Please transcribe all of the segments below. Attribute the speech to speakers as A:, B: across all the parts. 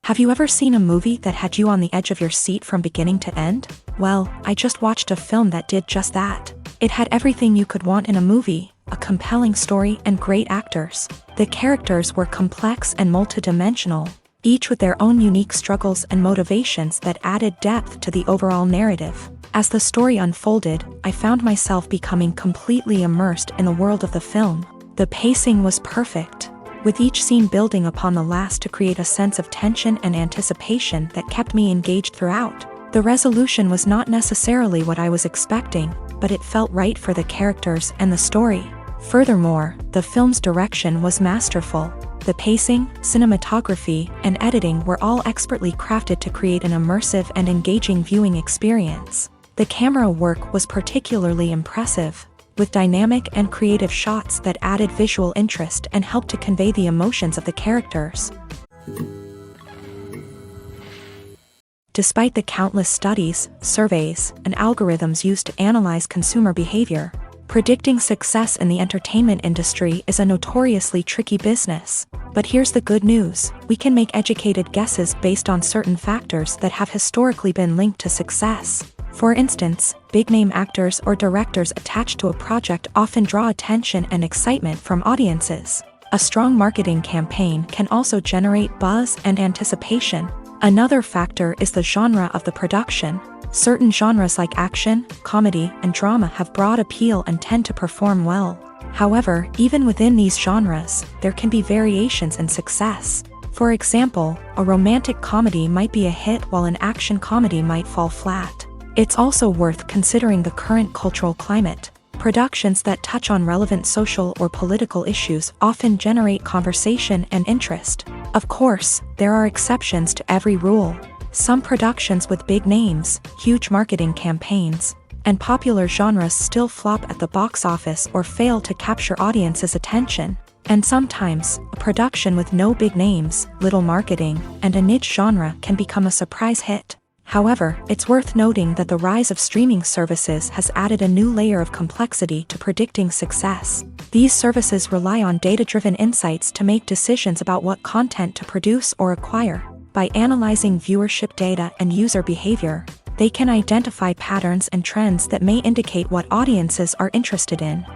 A: Have you ever seen a movie that had you on the edge of your seat from beginning to end? Well, I just watched a film that did just that. It had everything you could want in a movie, a compelling story and great actors. The characters were complex and multidimensional, each with their own unique struggles and motivations that added depth to the overall narrative. As the story unfolded, I found myself becoming completely immersed in the world of the film. The pacing was perfect, with each scene building upon the last to create a sense of tension and anticipation that kept me engaged throughout. The resolution was not necessarily what I was expecting, but it felt right for the characters and the story. Furthermore, the film's direction was masterful. The pacing, cinematography, and editing were all expertly crafted to create an immersive and engaging viewing experience. The camera work was particularly impressive, with dynamic and creative shots that added visual interest and helped to convey the emotions of the characters. Despite the countless studies, surveys, and algorithms used to analyze consumer behavior, predicting success in the entertainment industry is a notoriously tricky business. But here's the good news: we can make educated guesses based on certain factors that have historically been linked to success. For instance, big-name actors or directors attached to a project often draw attention and excitement from audiences. A strong marketing campaign can also generate buzz and anticipation. Another factor is the genre of the production. Certain genres like action, comedy, and drama have broad appeal and tend to perform well. However, even within these genres, there can be variations in success. For example, a romantic comedy might be a hit while an action comedy might fall flat. It's also worth considering the current cultural climate. Productions that touch on relevant social or political issues often generate conversation and interest. Of course, there are exceptions to every rule. Some productions with big names, huge marketing campaigns, and popular genres still flop at the box office or fail to capture audiences' attention. And sometimes, a production with no big names, little marketing, and a niche genre can become a surprise hit. However, it's worth noting that the rise of streaming services has added a new layer of complexity to predicting success. These services rely on data-driven insights to make decisions about what content to produce or acquire. By analyzing viewership data and user behavior, they can identify patterns and trends that may indicate what audiences are interested in.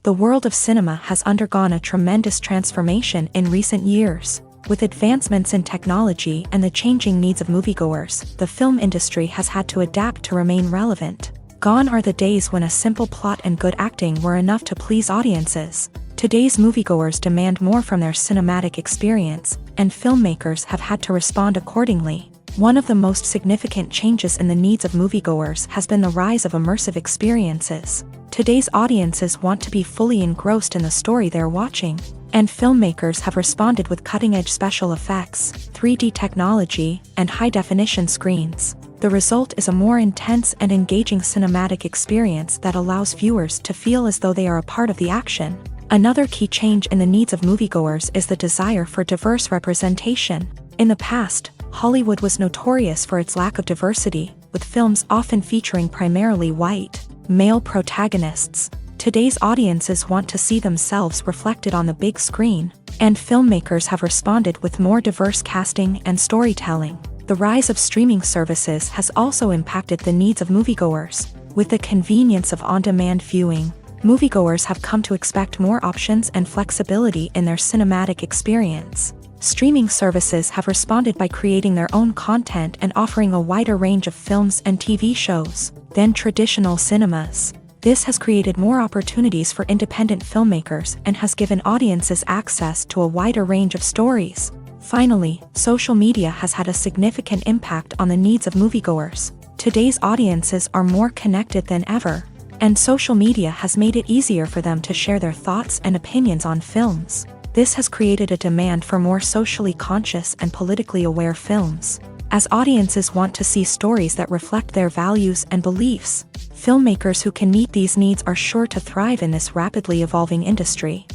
A: The world of cinema has undergone a tremendous transformation in recent years. With advancements in technology and the changing needs of moviegoers, the film industry has had to adapt to remain relevant. Gone are the days when a simple plot and good acting were enough to please audiences. Today's moviegoers demand more from their cinematic experience, and filmmakers have had to respond accordingly. One of the most significant changes in the needs of moviegoers has been the rise of immersive experiences. Today's audiences want to be fully engrossed in the story they're watching, and filmmakers have responded with cutting-edge special effects, 3D technology, and high-definition screens. The result is a more intense and engaging cinematic experience that allows viewers to feel as though they are a part of the action. Another key change in the needs of moviegoers is the desire for diverse representation. In the past, Hollywood was notorious for its lack of diversity, with films often featuring primarily white, male protagonists. Today's audiences want to see themselves reflected on the big screen, and filmmakers have responded with more diverse casting and storytelling. The rise of streaming services has also impacted the needs of moviegoers. With the convenience of on-demand viewing, moviegoers have come to expect more options and flexibility in their cinematic experience. Streaming services have responded by creating their own content and offering a wider range of films and TV shows than traditional cinemas. This has created more opportunities for independent filmmakers and has given audiences access to a wider range of stories. Finally, social media has had a significant impact on the needs of moviegoers. Today's audiences are more connected than ever, and social media has made it easier for them to share their thoughts and opinions on films. This has created a demand for more socially conscious and politically aware films. As audiences want to see stories that reflect their values and beliefs, filmmakers who can meet these needs are sure to thrive in this rapidly evolving industry.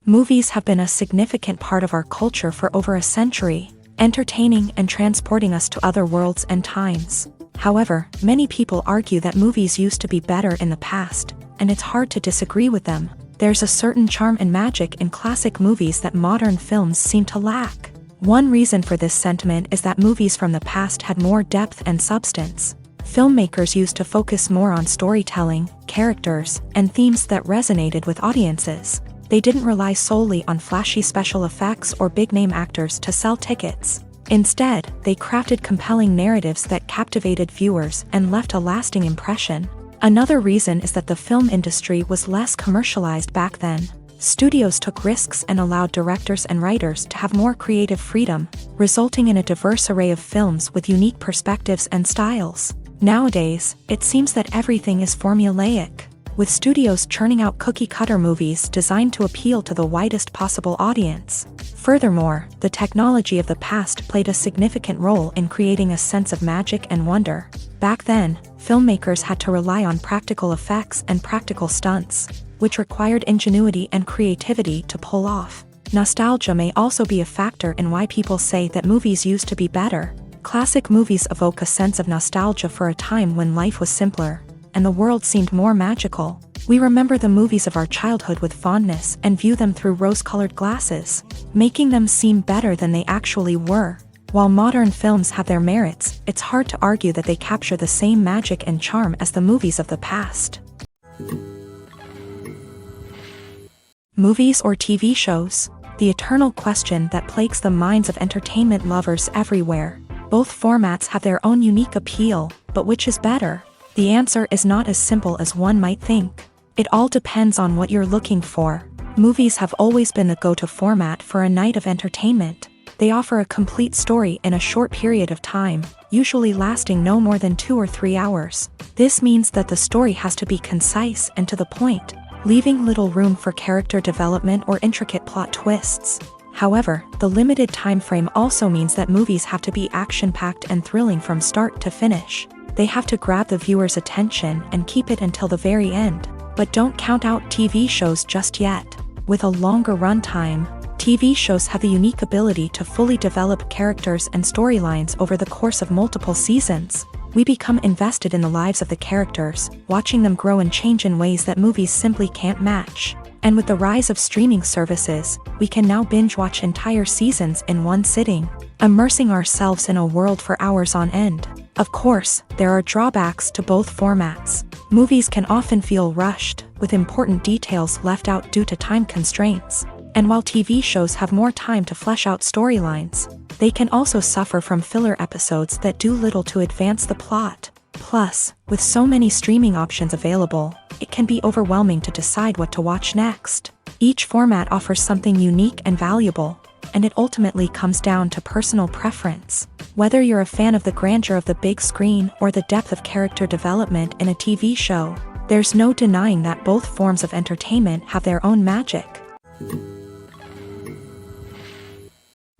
A: Movies have been a significant part of our culture for over a century, entertaining and transporting us to other worlds and times. However, many people argue that movies used to be better in the past, and it's hard to disagree with them. There's a certain charm and magic in classic movies that modern films seem to lack. One reason for this sentiment is that movies from the past had more depth and substance. Filmmakers used to focus more on storytelling, characters, and themes that resonated with audiences. They didn't rely solely on flashy special effects or big-name actors to sell tickets. Instead, they crafted compelling narratives that captivated viewers and left a lasting impression. Another reason is that the film industry was less commercialized back then. Studios took risks and allowed directors and writers to have more creative freedom, resulting in a diverse array of films with unique perspectives and styles. Nowadays, it seems that everything is formulaic, with studios churning out cookie-cutter movies designed to appeal to the widest possible audience. Furthermore, the technology of the past played a significant role in creating a sense of magic and wonder. Back then, filmmakers had to rely on practical effects and practical stunts, which required ingenuity and creativity to pull off. Nostalgia may also be a factor in why people say that movies used to be better. Classic movies evoke a sense of nostalgia for a time when life was simpler, and the world seemed more magical. We remember the movies of our childhood with fondness and view them through rose-colored glasses, making them seem better than they actually were. While modern films have their merits, it's hard to argue that they capture the same magic and charm as the movies of the past. Movies or TV shows? The eternal question that plagues the minds of entertainment lovers everywhere. Both formats have their own unique appeal, but which is better? The answer is not as simple as one might think. It all depends on what you're looking for. Movies have always been the go-to format for a night of entertainment. They offer a complete story in a short period of time, usually lasting no more than 2 or 3 hours. This means that the story has to be concise and to the point, leaving little room for character development or intricate plot twists. However, the limited time frame also means that movies have to be action-packed and thrilling from start to finish. They have to grab the viewer's attention and keep it until the very end. But don't count out TV shows just yet. With a longer runtime, TV shows have the unique ability to fully develop characters and storylines over the course of multiple seasons. We become invested in the lives of the characters, watching them grow and change in ways that movies simply can't match. And with the rise of streaming services, we can now binge-watch entire seasons in one sitting, immersing ourselves in a world for hours on end. Of course, there are drawbacks to both formats. Movies can often feel rushed, with important details left out due to time constraints. And while TV shows have more time to flesh out storylines, they can also suffer from filler episodes that do little to advance the plot. Plus, with so many streaming options available, it can be overwhelming to decide what to watch next. Each format offers something unique and valuable, and it ultimately comes down to personal preference. Whether you're a fan of the grandeur of the big screen or the depth of character development in a TV show, there's no denying that both forms of entertainment have their own magic.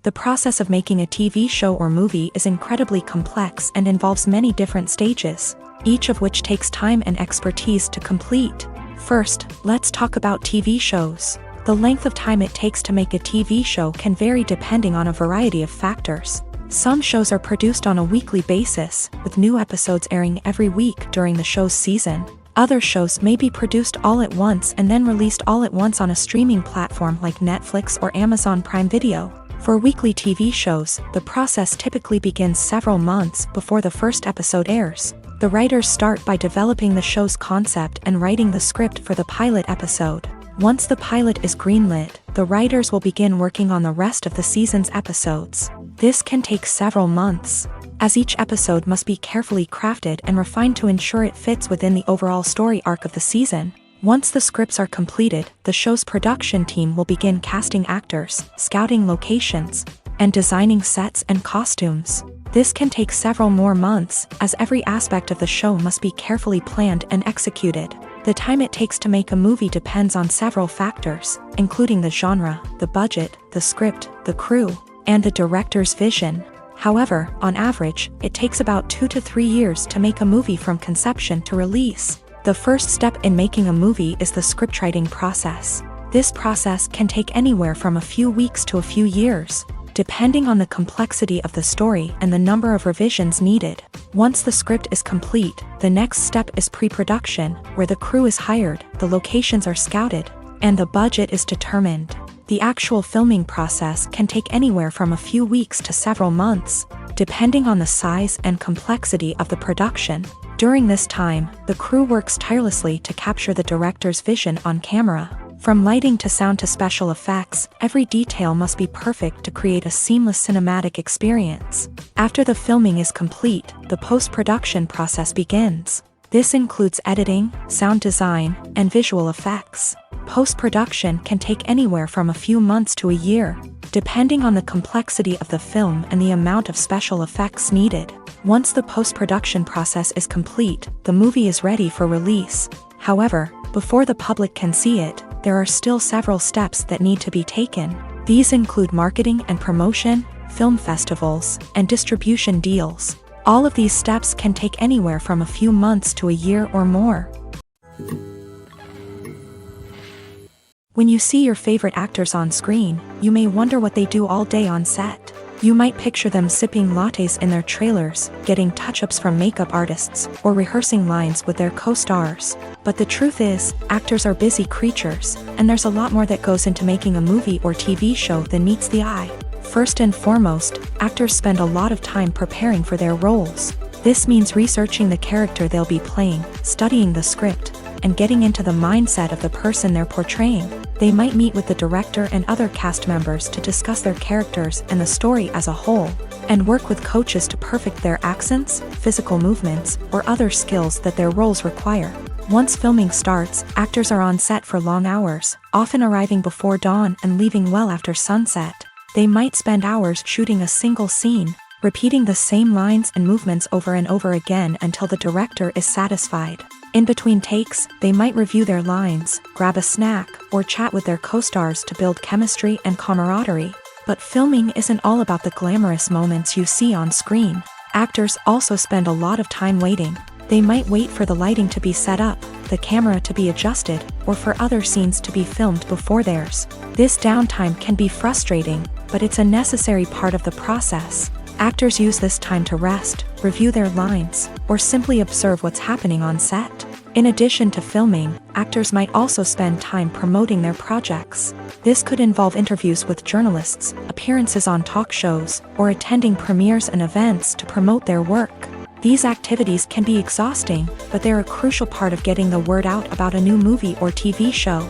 A: The process of making a TV show or movie is incredibly complex and involves many different stages, each of which takes time and expertise to complete. First, let's talk about TV shows. The length of time it takes to make a TV show can vary depending on a variety of factors. Some shows are produced on a weekly basis, with new episodes airing every week during the show's season. Other shows may be produced all at once and then released all at once on a streaming platform like Netflix or Amazon Prime Video. For weekly TV shows, the process typically begins several months before the first episode airs. The writers start by developing the show's concept and writing the script for the pilot episode. Once the pilot is greenlit, the writers will begin working on the rest of the season's episodes. This can take several months, as each episode must be carefully crafted and refined to ensure it fits within the overall story arc of the season. Once the scripts are completed, the show's production team will begin casting actors, scouting locations, and designing sets and costumes. This can take several more months, as every aspect of the show must be carefully planned and executed. The time it takes to make a movie depends on several factors, including the genre, the budget, the script, the crew, and the director's vision. However, on average, it takes about 2 to 3 years to make a movie from conception to release. The first step in making a movie is the scriptwriting process. This process can take anywhere from a few weeks to a few years, depending on the complexity of the story and the number of revisions needed. Once the script is complete, the next step is pre-production, where the crew is hired, the locations are scouted, and the budget is determined. The actual filming process can take anywhere from a few weeks to several months, depending on the size and complexity of the production. During this time, the crew works tirelessly to capture the director's vision on camera. From lighting to sound to special effects, every detail must be perfect to create a seamless cinematic experience. After the filming is complete, the post-production process begins. This includes editing, sound design, and visual effects. Post-production can take anywhere from a few months to a year, depending on the complexity of the film and the amount of special effects needed. Once the post-production process is complete, the movie is ready for release. However, before the public can see it, there are still several steps that need to be taken. These include marketing and promotion, film festivals, and distribution deals. All of these steps can take anywhere from a few months to a year or more. When you see your favorite actors on screen, you may wonder what they do all day on set. You might picture them sipping lattes in their trailers, getting touch-ups from makeup artists, or rehearsing lines with their co-stars. But the truth is, actors are busy creatures, and there's a lot more that goes into making a movie or TV show than meets the eye. First and foremost, actors spend a lot of time preparing for their roles. This means researching the character they'll be playing, studying the script, and getting into the mindset of the person they're portraying. They might meet with the director and other cast members to discuss their characters and the story as a whole, and work with coaches to perfect their accents, physical movements, or other skills that their roles require. Once filming starts, actors are on set for long hours, often arriving before dawn and leaving well after sunset. They might spend hours shooting a single scene, repeating the same lines and movements over and over again until the director is satisfied. In between takes, they might review their lines, grab a snack, or chat with their co-stars to build chemistry and camaraderie. But filming isn't all about the glamorous moments you see on screen. Actors also spend a lot of time waiting. They might wait for the lighting to be set up, the camera to be adjusted, or for other scenes to be filmed before theirs. This downtime can be frustrating, but it's a necessary part of the process. Actors use this time to rest, review their lines, or simply observe what's happening on set. In addition to filming, actors might also spend time promoting their projects. This could involve interviews with journalists, appearances on talk shows, or attending premieres and events to promote their work. These activities can be exhausting, but they're a crucial part of getting the word out about a new movie or TV show.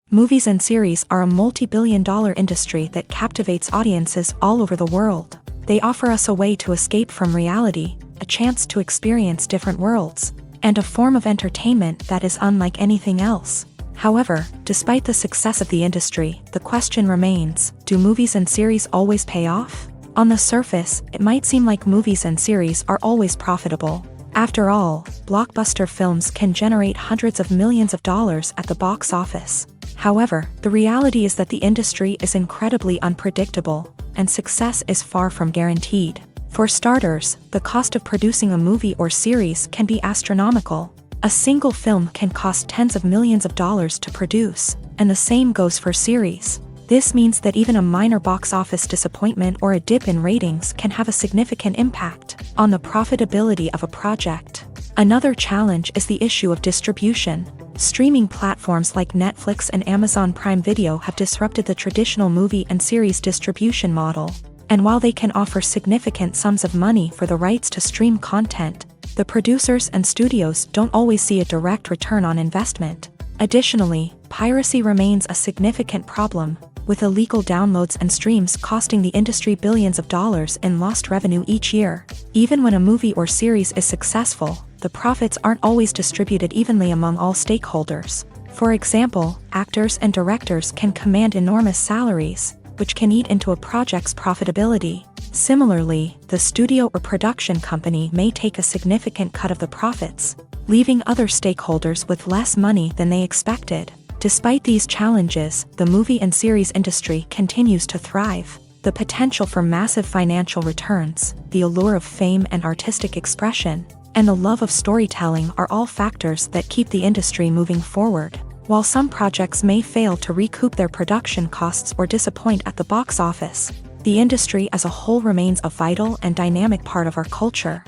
A: Movies and series are a multi-billion-dollar industry that captivates audiences all over the world. They offer us a way to escape from reality, a chance to experience different worlds, and a form of entertainment that is unlike anything else. However, despite the success of the industry, the question remains, do movies and series always pay off? On the surface, it might seem like movies and series are always profitable. After all, blockbuster films can generate hundreds of millions of dollars at the box office. However, the reality is that the industry is incredibly unpredictable, and success is far from guaranteed. For starters, the cost of producing a movie or series can be astronomical. A single film can cost tens of millions of dollars to produce, and the same goes for series. This means that even a minor box office disappointment or a dip in ratings can have a significant impact on the profitability of a project. Another challenge is the issue of distribution. Streaming platforms like Netflix and Amazon Prime Video have disrupted the traditional movie and series distribution model. And while they can offer significant sums of money for the rights to stream content, the producers and studios don't always see a direct return on investment. Additionally, piracy remains a significant problem, with illegal downloads and streams costing the industry billions of dollars in lost revenue each year. Even when a movie or series is successful, the profits aren't always distributed evenly among all stakeholders. For example, actors and directors can command enormous salaries, which can eat into a project's profitability. Similarly, the studio or production company may take a significant cut of the profits, leaving other stakeholders with less money than they expected. Despite these challenges, the movie and series industry continues to thrive. The potential for massive financial returns, the allure of fame and artistic expression, and the love of storytelling are all factors that keep the industry moving forward. While some projects may fail to recoup their production costs or disappoint at the box office, the industry as a whole remains a vital and dynamic part of our culture.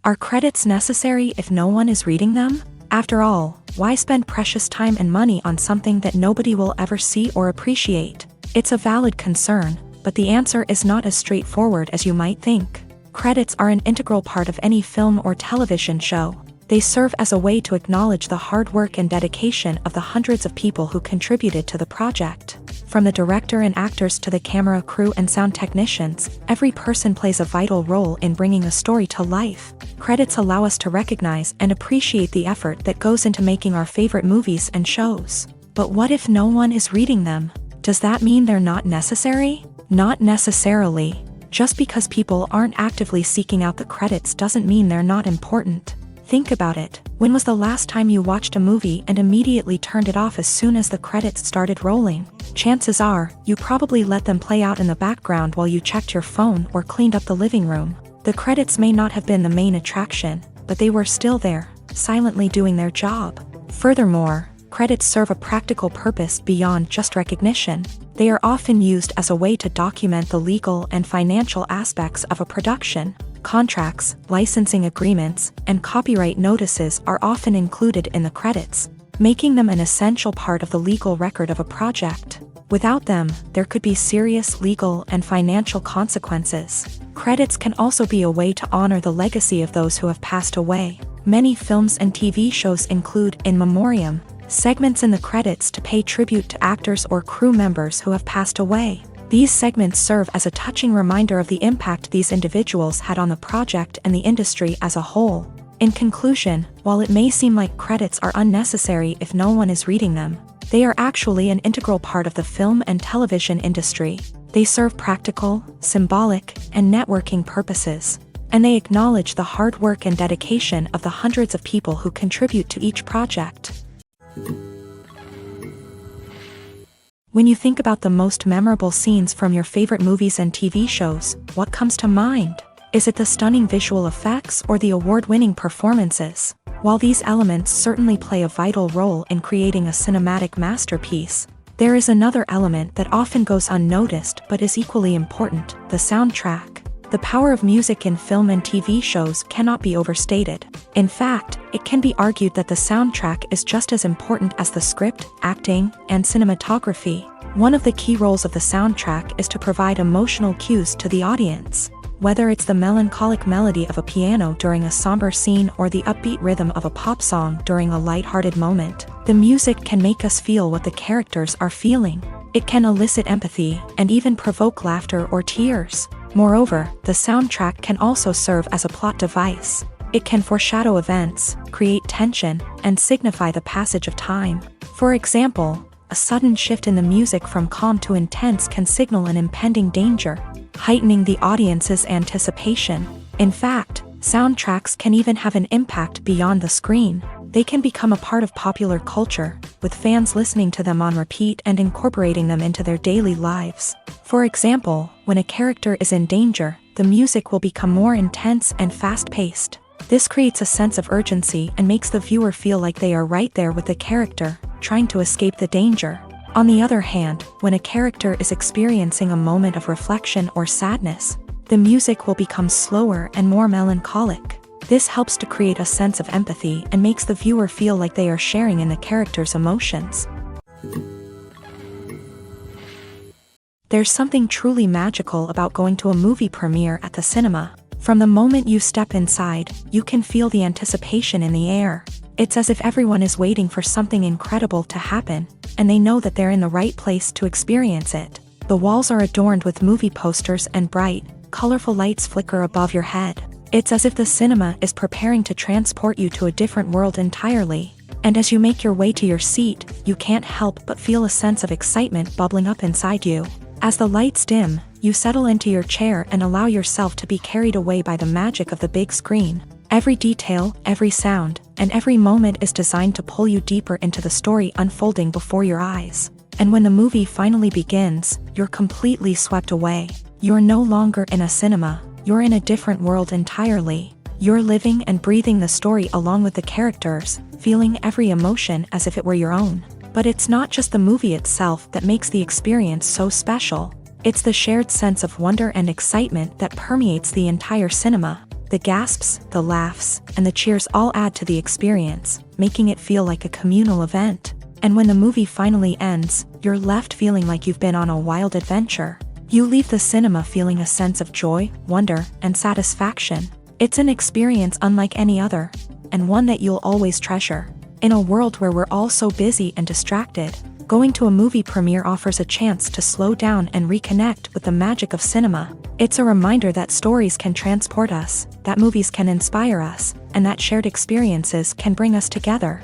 A: Are credits necessary if no one is reading them? After all, why spend precious time and money on something that nobody will ever see or appreciate? It's a valid concern, but the answer is not as straightforward as you might think. Credits are an integral part of any film or television show. They serve as a way to acknowledge the hard work and dedication of the hundreds of people who contributed to the project. From the director and actors to the camera crew and sound technicians, every person plays a vital role in bringing a story to life. Credits allow us to recognize and appreciate the effort that goes into making our favorite movies and shows. But what if no one is reading them? Does that mean they're not necessary? Not necessarily. Just because people aren't actively seeking out the credits doesn't mean they're not important. Think about it. When was the last time you watched a movie and immediately turned it off as soon as the credits started rolling? Chances are, you probably let them play out in the background while you checked your phone or cleaned up the living room. The credits may not have been the main attraction, but they were still there, silently doing their job. Furthermore, credits serve a practical purpose beyond just recognition. They are often used as a way to document the legal and financial aspects of a production. Contracts, licensing agreements, and copyright notices are often included in the credits, making them an essential part of the legal record of a project. Without them, there could be serious legal and financial consequences. Credits can also be a way to honor the legacy of those who have passed away. Many films and TV shows include in memoriam segments in the credits to pay tribute to actors or crew members who have passed away. These segments serve as a touching reminder of the impact these individuals had on the project and the industry as a whole. In conclusion, while it may seem like credits are unnecessary if no one is reading them, they are actually an integral part of the film and television industry. They serve practical, symbolic, and networking purposes, and they acknowledge the hard work and dedication of the hundreds of people who contribute to each project. When you think about the most memorable scenes from your favorite movies and TV shows, what comes to mind? Is it the stunning visual effects or the award-winning performances? While these elements certainly play a vital role in creating a cinematic masterpiece, there is another element that often goes unnoticed but is equally important: the soundtrack. The power of music in film and TV shows cannot be overstated. In fact, it can be argued that the soundtrack is just as important as the script, acting, and cinematography. One of the key roles of the soundtrack is to provide emotional cues to the audience. Whether it's the melancholic melody of a piano during a somber scene or the upbeat rhythm of a pop song during a lighthearted moment, the music can make us feel what the characters are feeling. It can elicit empathy and even provoke laughter or tears. Moreover, the soundtrack can also serve as a plot device. It can foreshadow events, create tension, and signify the passage of time. For example, a sudden shift in the music from calm to intense can signal an impending danger, heightening the audience's anticipation. In fact, soundtracks can even have an impact beyond the screen. They can become a part of popular culture, with fans listening to them on repeat and incorporating them into their daily lives. For example, when a character is in danger, the music will become more intense and fast-paced. This creates a sense of urgency and makes the viewer feel like they are right there with the character, trying to escape the danger. On the other hand, when a character is experiencing a moment of reflection or sadness, the music will become slower and more melancholic. This helps to create a sense of empathy and makes the viewer feel like they are sharing in the character's emotions. There's something truly magical about going to a movie premiere at the cinema. From the moment you step inside, you can feel the anticipation in the air. It's as if everyone is waiting for something incredible to happen, and they know that they're in the right place to experience it. The walls are adorned with movie posters and bright, colorful lights flicker above your head. It's as if the cinema is preparing to transport you to a different world entirely. And as you make your way to your seat, you can't help but feel a sense of excitement bubbling up inside you. As the lights dim, you settle into your chair and allow yourself to be carried away by the magic of the big screen. Every detail, every sound, and every moment is designed to pull you deeper into the story unfolding before your eyes. And when the movie finally begins, you're completely swept away. You're no longer in a cinema, you're in a different world entirely. You're living and breathing the story along with the characters, feeling every emotion as if it were your own. But it's not just the movie itself that makes the experience so special. It's the shared sense of wonder and excitement that permeates the entire cinema. The gasps, the laughs, and the cheers all add to the experience, making it feel like a communal event. And when the movie finally ends, you're left feeling like you've been on a wild adventure. You leave the cinema feeling a sense of joy, wonder, and satisfaction. It's an experience unlike any other, and one that you'll always treasure. In a world where we're all so busy and distracted, going to a movie premiere offers a chance to slow down and reconnect with the magic of cinema. It's a reminder that stories can transport us, that movies can inspire us, and that shared experiences can bring us together.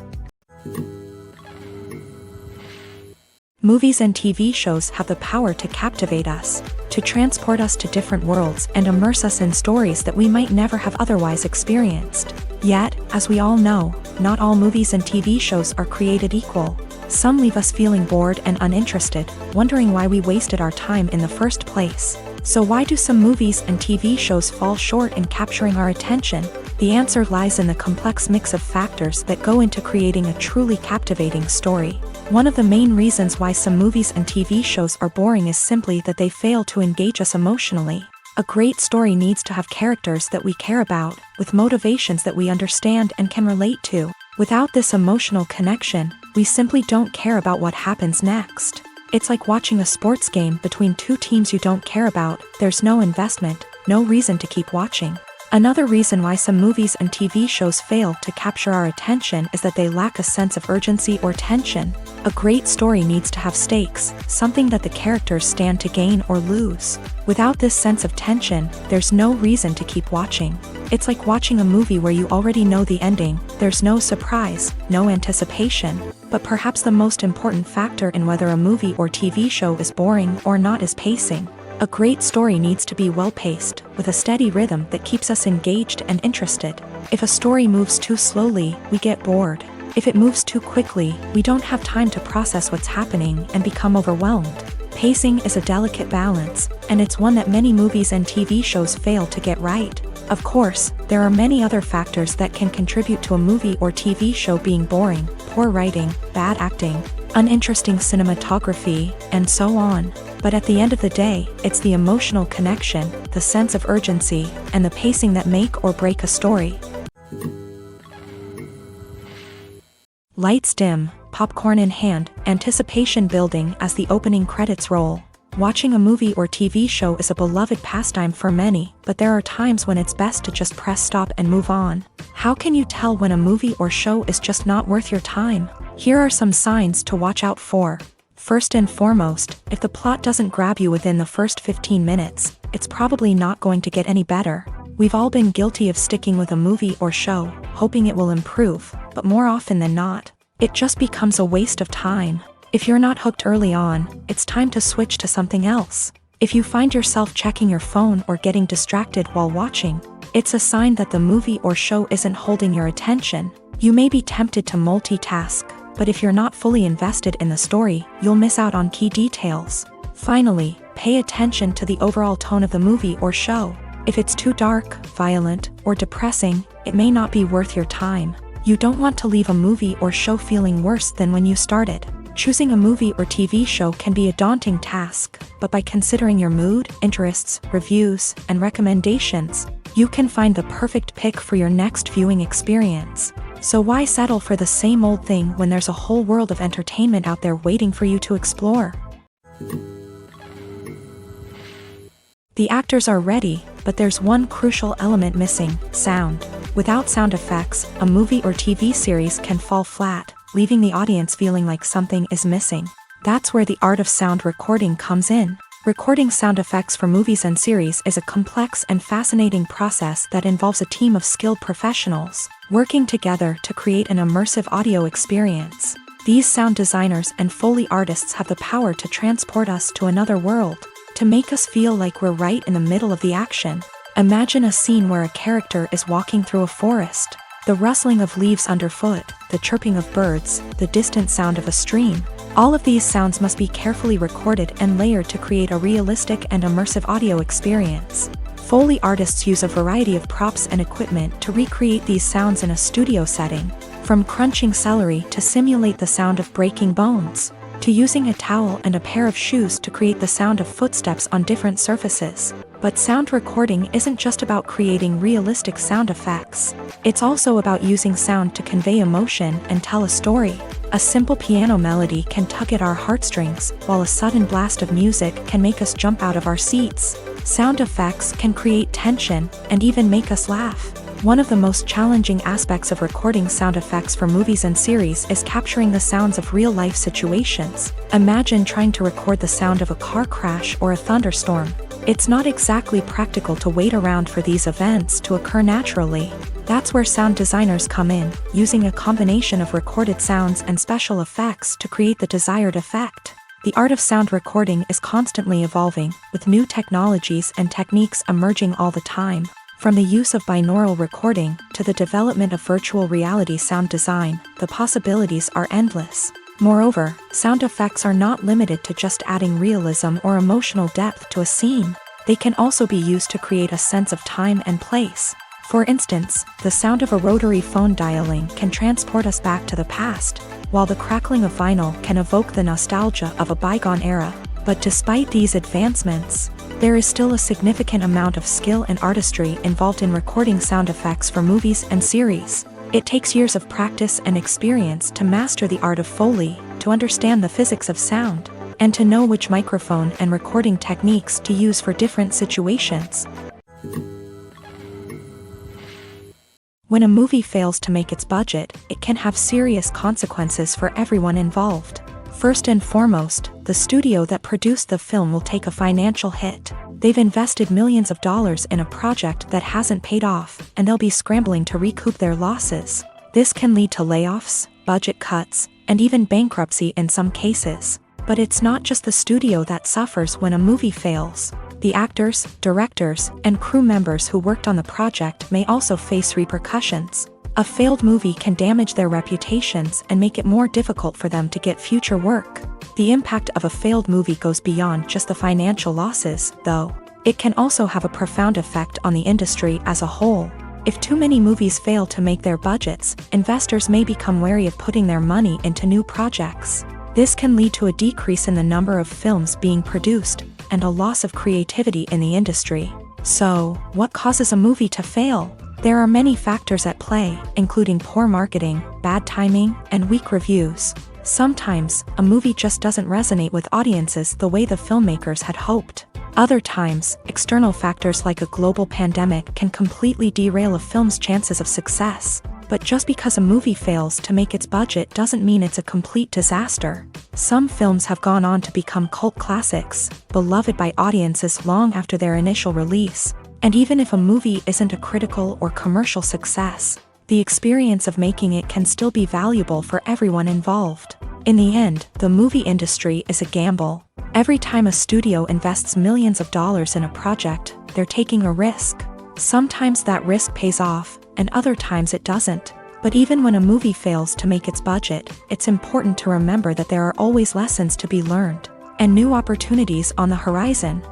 A: Movies and TV shows have the power to captivate us, to transport us to different worlds and immerse us in stories that we might never have otherwise experienced. Yet, as we all know, not all movies and TV shows are created equal. Some leave us feeling bored and uninterested, wondering why we wasted our time in the first place. So why do some movies and TV shows fall short in capturing our attention? The answer lies in the complex mix of factors that go into creating a truly captivating story. One of the main reasons why some movies and TV shows are boring is simply that they fail to engage us emotionally. A great story needs to have characters that we care about, with motivations that we understand and can relate to. Without this emotional connection, we simply don't care about what happens next. It's like watching a sports game between two teams you don't care about. There's no investment, no reason to keep watching. Another reason why some movies and TV shows fail to capture our attention is that they lack a sense of urgency or tension. A great story needs to have stakes, something that the characters stand to gain or lose. Without this sense of tension, there's no reason to keep watching. It's like watching a movie where you already know the ending. There's no surprise, no anticipation. But perhaps the most important factor in whether a movie or TV show is boring or not is pacing. A great story needs to be well-paced, with a steady rhythm that keeps us engaged and interested. If a story moves too slowly, we get bored. If it moves too quickly, we don't have time to process what's happening and become overwhelmed. Pacing is a delicate balance, and it's one that many movies and TV shows fail to get right. Of course, there are many other factors that can contribute to a movie or TV show being boring: poor writing, bad acting, uninteresting cinematography, and so on. But at the end of the day, it's the emotional connection, the sense of urgency, and the pacing that make or break a story. Lights dim, popcorn in hand, anticipation building as the opening credits roll. Watching a movie or TV show is a beloved pastime for many, but there are times when it's best to just press stop and move on. How can you tell when a movie or show is just not worth your time? Here are some signs to watch out for. First and foremost, if the plot doesn't grab you within the first 15 minutes, it's probably not going to get any better. We've all been guilty of sticking with a movie or show, hoping it will improve, but more often than not, it just becomes a waste of time. If you're not hooked early on, it's time to switch to something else. If you find yourself checking your phone or getting distracted while watching, it's a sign that the movie or show isn't holding your attention. You may be tempted to multitask, but if you're not fully invested in the story, you'll miss out on key details. Finally, pay attention to the overall tone of the movie or show. If it's too dark, violent, or depressing, it may not be worth your time. You don't want to leave a movie or show feeling worse than when you started. Choosing a movie or TV show can be a daunting task, but by considering your mood, interests, reviews, and recommendations, you can find the perfect pick for your next viewing experience. So why settle for the same old thing when there's a whole world of entertainment out there waiting for you to explore? The actors are ready, but there's one crucial element missing: sound. Without sound effects, a movie or TV series can fall flat, leaving the audience feeling like something is missing. That's where the art of sound recording comes in. Recording sound effects for movies and series is a complex and fascinating process that involves a team of skilled professionals working together to create an immersive audio experience. These sound designers and Foley artists have the power to transport us to another world, to make us feel like we're right in the middle of the action. Imagine a scene where a character is walking through a forest. The rustling of leaves underfoot, the chirping of birds, the distant sound of a stream. All of these sounds must be carefully recorded and layered to create a realistic and immersive audio experience. Foley artists use a variety of props and equipment to recreate these sounds in a studio setting, from crunching celery to simulate the sound of breaking bones, to using a towel and a pair of shoes to create the sound of footsteps on different surfaces. But sound recording isn't just about creating realistic sound effects. It's also about using sound to convey emotion and tell a story. A simple piano melody can tug at our heartstrings, while a sudden blast of music can make us jump out of our seats. Sound effects can create tension and even make us laugh. One of the most challenging aspects of recording sound effects for movies and series is capturing the sounds of real-life situations. Imagine trying to record the sound of a car crash or a thunderstorm. It's not exactly practical to wait around for these events to occur naturally. That's where sound designers come in, using a combination of recorded sounds and special effects to create the desired effect. The art of sound recording is constantly evolving, with new technologies and techniques emerging all the time. From the use of binaural recording to the development of virtual reality sound design, the possibilities are endless. Moreover, sound effects are not limited to just adding realism or emotional depth to a scene. They can also be used to create a sense of time and place. For instance, the sound of a rotary phone dialing can transport us back to the past, while the crackling of vinyl can evoke the nostalgia of a bygone era. But despite these advancements, there is still a significant amount of skill and artistry involved in recording sound effects for movies and series. It takes years of practice and experience to master the art of Foley, to understand the physics of sound, and to know which microphone and recording techniques to use for different situations. When a movie fails to make its budget, it can have serious consequences for everyone involved. First and foremost, the studio that produced the film will take a financial hit. They've invested millions of dollars in a project that hasn't paid off, and they'll be scrambling to recoup their losses. This can lead to layoffs, budget cuts, and even bankruptcy in some cases. But it's not just the studio that suffers when a movie fails. The actors, directors, and crew members who worked on the project may also face repercussions. A failed movie can damage their reputations and make it more difficult for them to get future work. The impact of a failed movie goes beyond just the financial losses, though. It can also have a profound effect on the industry as a whole. If too many movies fail to make their budgets, investors may become wary of putting their money into new projects. This can lead to a decrease in the number of films being produced, and a loss of creativity in the industry. So, what causes a movie to fail? There are many factors at play, including poor marketing, bad timing, and weak reviews. Sometimes, a movie just doesn't resonate with audiences the way the filmmakers had hoped. Other times, external factors like a global pandemic can completely derail a film's chances of success. But just because a movie fails to make its budget doesn't mean it's a complete disaster. Some films have gone on to become cult classics, beloved by audiences long after their initial release. And even if a movie isn't a critical or commercial success, the experience of making it can still be valuable for everyone involved. In the end, the movie industry is a gamble. Every time a studio invests millions of dollars in a project, they're taking a risk. Sometimes that risk pays off, and other times it doesn't. But even when a movie fails to make its budget, it's important to remember that there are always lessons to be learned, and new opportunities on the horizon.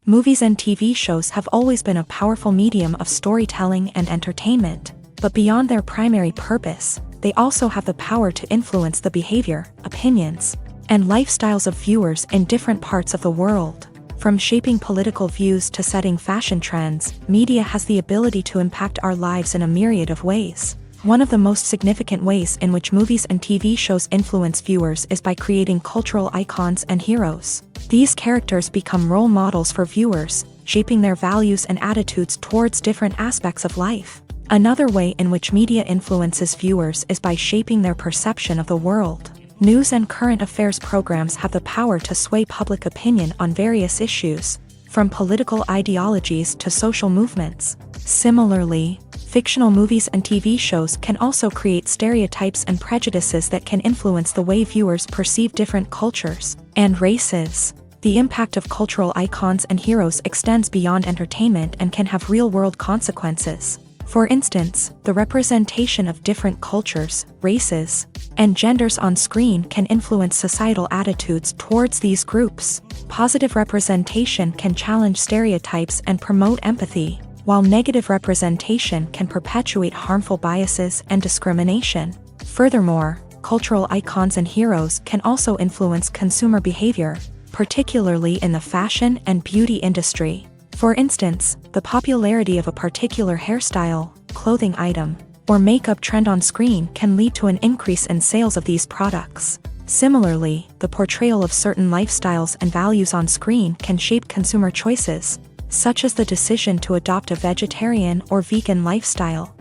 A: Movies and TV shows have always been a powerful medium of storytelling and entertainment, but beyond their primary purpose, they also have the power to influence the behavior, opinions, and lifestyles of viewers in different parts of the world. From shaping political views to setting fashion trends, media has the ability to impact our lives in a myriad of ways. One of the most significant ways in which movies and TV shows influence viewers is by creating cultural icons and heroes. These characters become role models for viewers, shaping their values and attitudes towards different aspects of life. Another way in which media influences viewers is by shaping their perception of the world. News and current affairs programs have the power to sway public opinion on various issues, from political ideologies to social movements. Similarly, fictional movies and TV shows can also create stereotypes and prejudices that can influence the way viewers perceive different cultures and races. The impact of cultural icons and heroes extends beyond entertainment and can have real-world consequences. For instance, the representation of different cultures, races, and genders on screen can influence societal attitudes towards these groups. Positive representation can challenge stereotypes and promote empathy, while negative representation can perpetuate harmful biases and discrimination. Furthermore, cultural icons and heroes can also influence consumer behavior, particularly in the fashion and beauty industry. For instance, the popularity of a particular hairstyle, clothing item, or makeup trend on screen can lead to an increase in sales of these products. Similarly, the portrayal of certain lifestyles and values on screen can shape consumer choices, such as the decision to adopt a vegetarian or vegan lifestyle.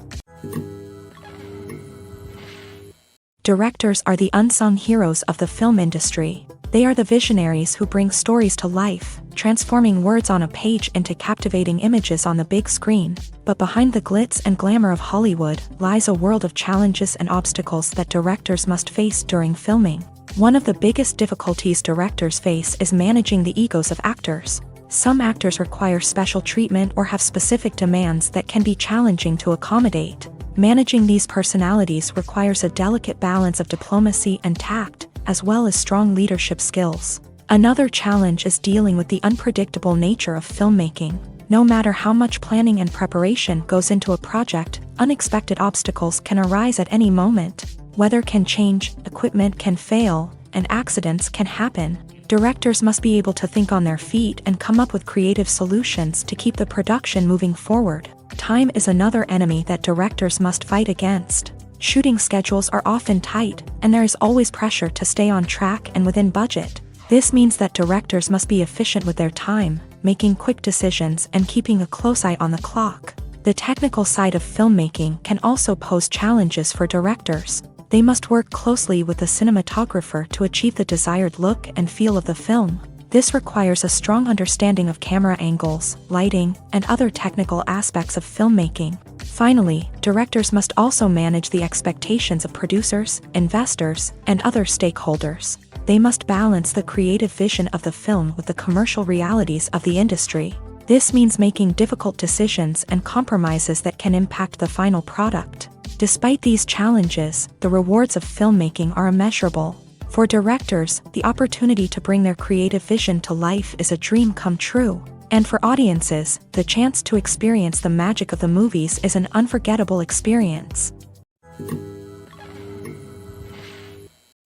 A: Directors are the unsung heroes of the film industry. They are the visionaries who bring stories to life, transforming words on a page into captivating images on the big screen. But behind the glitz and glamour of Hollywood lies a world of challenges and obstacles that directors must face during filming. One of the biggest difficulties directors face is managing the egos of actors. Some actors require special treatment or have specific demands that can be challenging to accommodate. Managing these personalities requires a delicate balance of diplomacy and tact, as well as strong leadership skills. Another challenge is dealing with the unpredictable nature of filmmaking. No matter how much planning and preparation goes into a project, unexpected obstacles can arise at any moment. Weather can change, equipment can fail, and accidents can happen. Directors must be able to think on their feet and come up with creative solutions to keep the production moving forward. Time is another enemy that directors must fight against. Shooting schedules are often tight, and there is always pressure to stay on track and within budget. This means that directors must be efficient with their time, making quick decisions and keeping a close eye on the clock. The technical side of filmmaking can also pose challenges for directors. They must work closely with the cinematographer to achieve the desired look and feel of the film. This requires a strong understanding of camera angles, lighting, and other technical aspects of filmmaking. Finally, directors must also manage the expectations of producers, investors, and other stakeholders. They must balance the creative vision of the film with the commercial realities of the industry. This means making difficult decisions and compromises that can impact the final product. Despite these challenges, the rewards of filmmaking are immeasurable. For directors, the opportunity to bring their creative vision to life is a dream come true. And for audiences, the chance to experience the magic of the movies is an unforgettable experience.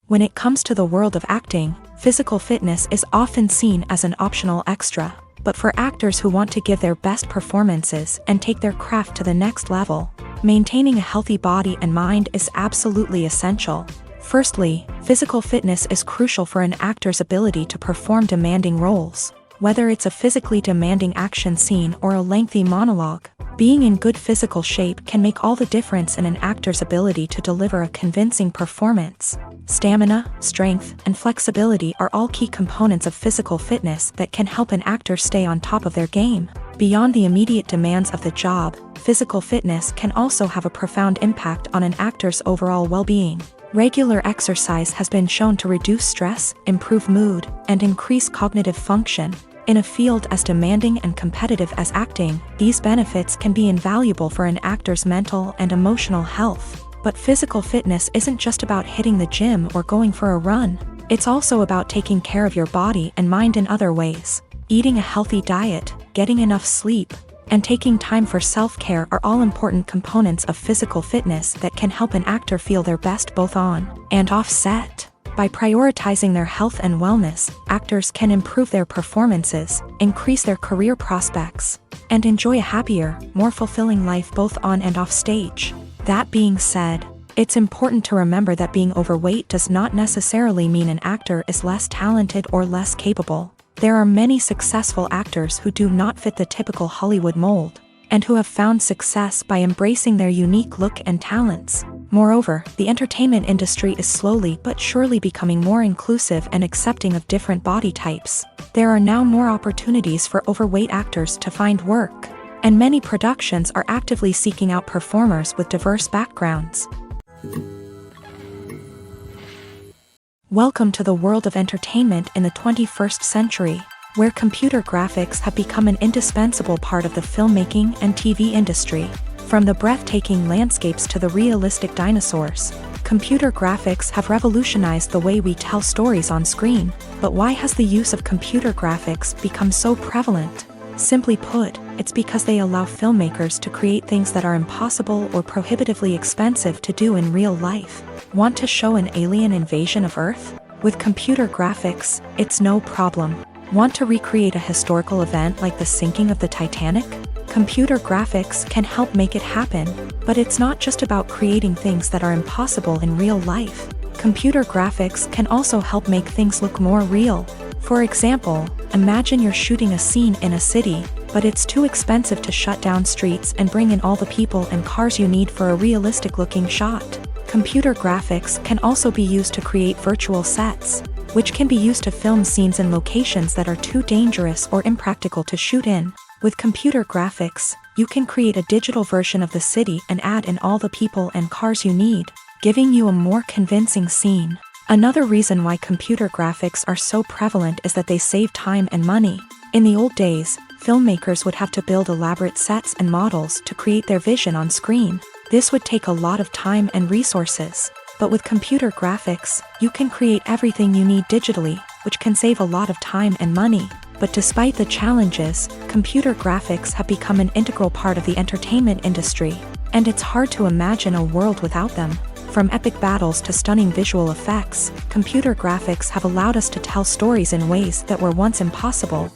A: When it comes to the world of acting, physical fitness is often seen as an optional extra. But for actors who want to give their best performances and take their craft to the next level, maintaining a healthy body and mind is absolutely essential. Firstly, physical fitness is crucial for an actor's ability to perform demanding roles. Whether it's a physically demanding action scene or a lengthy monologue, being in good physical shape can make all the difference in an actor's ability to deliver a convincing performance. Stamina, strength, and flexibility are all key components of physical fitness that can help an actor stay on top of their game. Beyond the immediate demands of the job, physical fitness can also have a profound impact on an actor's overall well-being. Regular exercise has been shown to reduce stress, improve mood, and increase cognitive function. In a field as demanding and competitive as acting, these benefits can be invaluable for an actor's mental and emotional health. But physical fitness isn't just about hitting the gym or going for a run. It's also about taking care of your body and mind in other ways. Eating a healthy diet, getting enough sleep, and taking time for self-care are all important components of physical fitness that can help an actor feel their best both on and off set. By prioritizing their health and wellness, actors can improve their performances, increase their career prospects, and enjoy a happier, more fulfilling life both on and off stage. That being said, it's important to remember that being overweight does not necessarily mean an actor is less talented or less capable. There are many successful actors who do not fit the typical Hollywood mold, and who have found success by embracing their unique look and talents. Moreover, the entertainment industry is slowly but surely becoming more inclusive and accepting of different body types. There are now more opportunities for overweight actors to find work, and many productions are actively seeking out performers with diverse backgrounds. Welcome to the world of entertainment in the 21st century, where computer graphics have become an indispensable part of the filmmaking and TV industry. From the breathtaking landscapes to the realistic dinosaurs, computer graphics have revolutionized the way we tell stories on screen. But why has the use of computer graphics become so prevalent? Simply put, it's because they allow filmmakers to create things that are impossible or prohibitively expensive to do in real life. Want to show an alien invasion of Earth? With computer graphics, it's no problem. Want to recreate a historical event like the sinking of the Titanic? Computer graphics can help make it happen, but it's not just about creating things that are impossible in real life. Computer graphics can also help make things look more real. For example, imagine you're shooting a scene in a city, but it's too expensive to shut down streets and bring in all the people and cars you need for a realistic-looking shot. Computer graphics can also be used to create virtual sets, which can be used to film scenes in locations that are too dangerous or impractical to shoot in. With computer graphics, you can create a digital version of the city and add in all the people and cars you need, giving you a more convincing scene. Another reason why computer graphics are so prevalent is that they save time and money. In the old days, filmmakers would have to build elaborate sets and models to create their vision on screen. This would take a lot of time and resources. But with computer graphics, you can create everything you need digitally, which can save a lot of time and money. But despite the challenges, computer graphics have become an integral part of the entertainment industry, and it's hard to imagine a world without them. From epic battles to stunning visual effects, computer graphics have allowed us to tell stories in ways that were once impossible.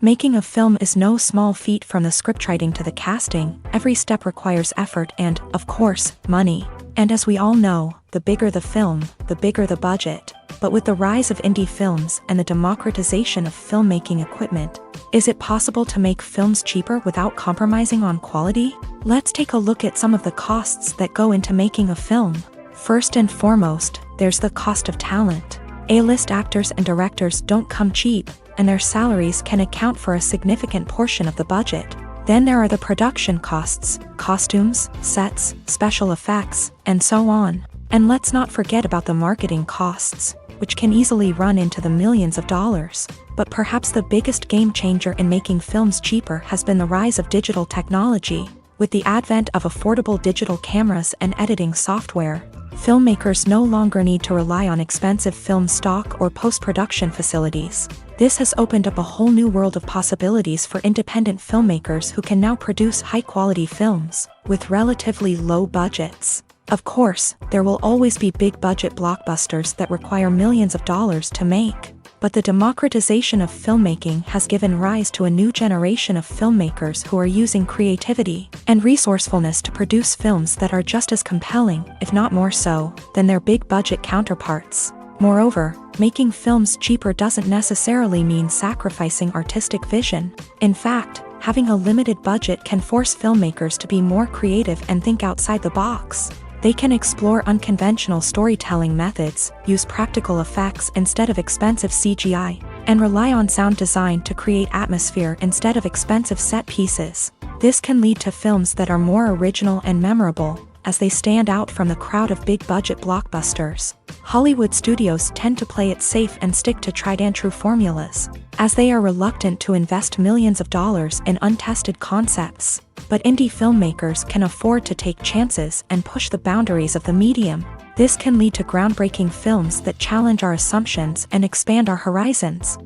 A: Making a film is no small feat. From the scriptwriting to the casting, every step requires effort and, of course, money. And as we all know, the bigger the film, the bigger the budget. But with the rise of indie films and the democratization of filmmaking equipment, is it possible to make films cheaper without compromising on quality? Let's take a look at some of the costs that go into making a film. First and foremost, there's the cost of talent. A-list actors and directors don't come cheap, and their salaries can account for a significant portion of the budget. Then there are the production costs, costumes, sets, special effects, and so on. And let's not forget about the marketing costs, which can easily run into the millions of dollars. But perhaps the biggest game changer in making films cheaper has been the rise of digital technology. With the advent of affordable digital cameras and editing software, filmmakers no longer need to rely on expensive film stock or post-production facilities. This has opened up a whole new world of possibilities for independent filmmakers who can now produce high-quality films with relatively low budgets. Of course, there will always be big-budget blockbusters that require millions of dollars to make. But the democratization of filmmaking has given rise to a new generation of filmmakers who are using creativity and resourcefulness to produce films that are just as compelling, if not more so, than their big-budget counterparts. Moreover, making films cheaper doesn't necessarily mean sacrificing artistic vision. In fact, having a limited budget can force filmmakers to be more creative and think outside the box. They can explore unconventional storytelling methods, use practical effects instead of expensive CGI, and rely on sound design to create atmosphere instead of expensive set pieces. This can lead to films that are more original and memorable, as they stand out from the crowd of big-budget blockbusters. Hollywood studios tend to play it safe and stick to tried-and-true formulas, as they are reluctant to invest millions of dollars in untested concepts. But indie filmmakers can afford to take chances and push the boundaries of the medium. This can lead to groundbreaking films that challenge our assumptions and expand our horizons.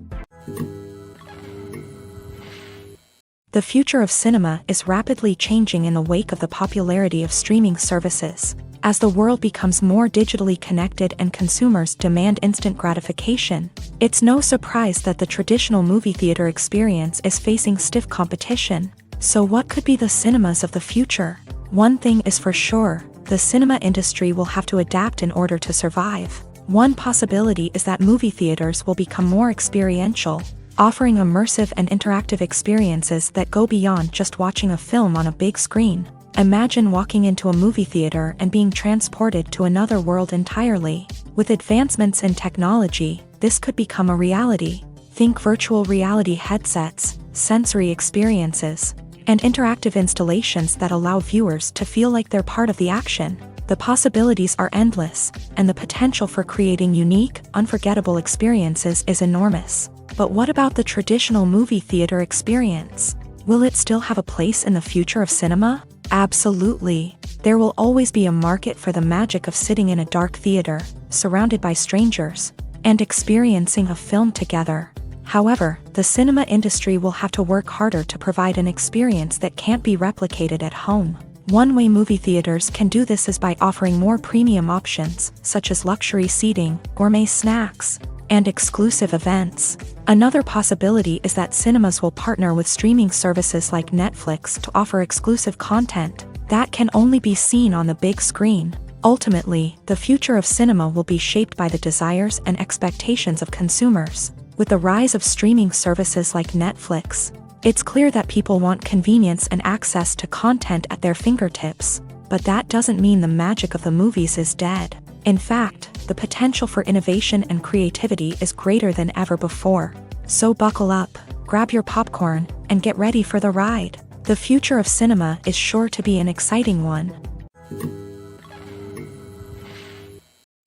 A: The future of cinema is rapidly changing in the wake of the popularity of streaming services. As the world becomes more digitally connected and consumers demand instant gratification, it's no surprise that the traditional movie theater experience is facing stiff competition. So what could be the cinemas of the future? One thing is for sure, the cinema industry will have to adapt in order to survive. One possibility is that movie theaters will become more experiential, offering immersive and interactive experiences that go beyond just watching a film on a big screen. Imagine walking into a movie theater and being transported to another world entirely. With advancements in technology, this could become a reality. Think virtual reality headsets, sensory experiences, and interactive installations that allow viewers to feel like they're part of the action. The possibilities are endless, and the potential for creating unique, unforgettable experiences is enormous. But what about the traditional movie theater experience? Will it still have a place in the future of cinema? Absolutely. There will always be a market for the magic of sitting in a dark theater, surrounded by strangers, and experiencing a film together. However, the cinema industry will have to work harder to provide an experience that can't be replicated at home. One way movie theaters can do this is by offering more premium options, such as luxury seating, gourmet snacks, and exclusive events. Another possibility is that cinemas will partner with streaming services like Netflix to offer exclusive content that can only be seen on the big screen. Ultimately, the future of cinema will be shaped by the desires and expectations of consumers. With the rise of streaming services like Netflix, it's clear that people want convenience and access to content at their fingertips. But that doesn't mean the magic of the movies is dead. In fact, the potential for innovation and creativity is greater than ever before. So buckle up, grab your popcorn, and get ready for the ride. The future of cinema is sure to be an exciting one.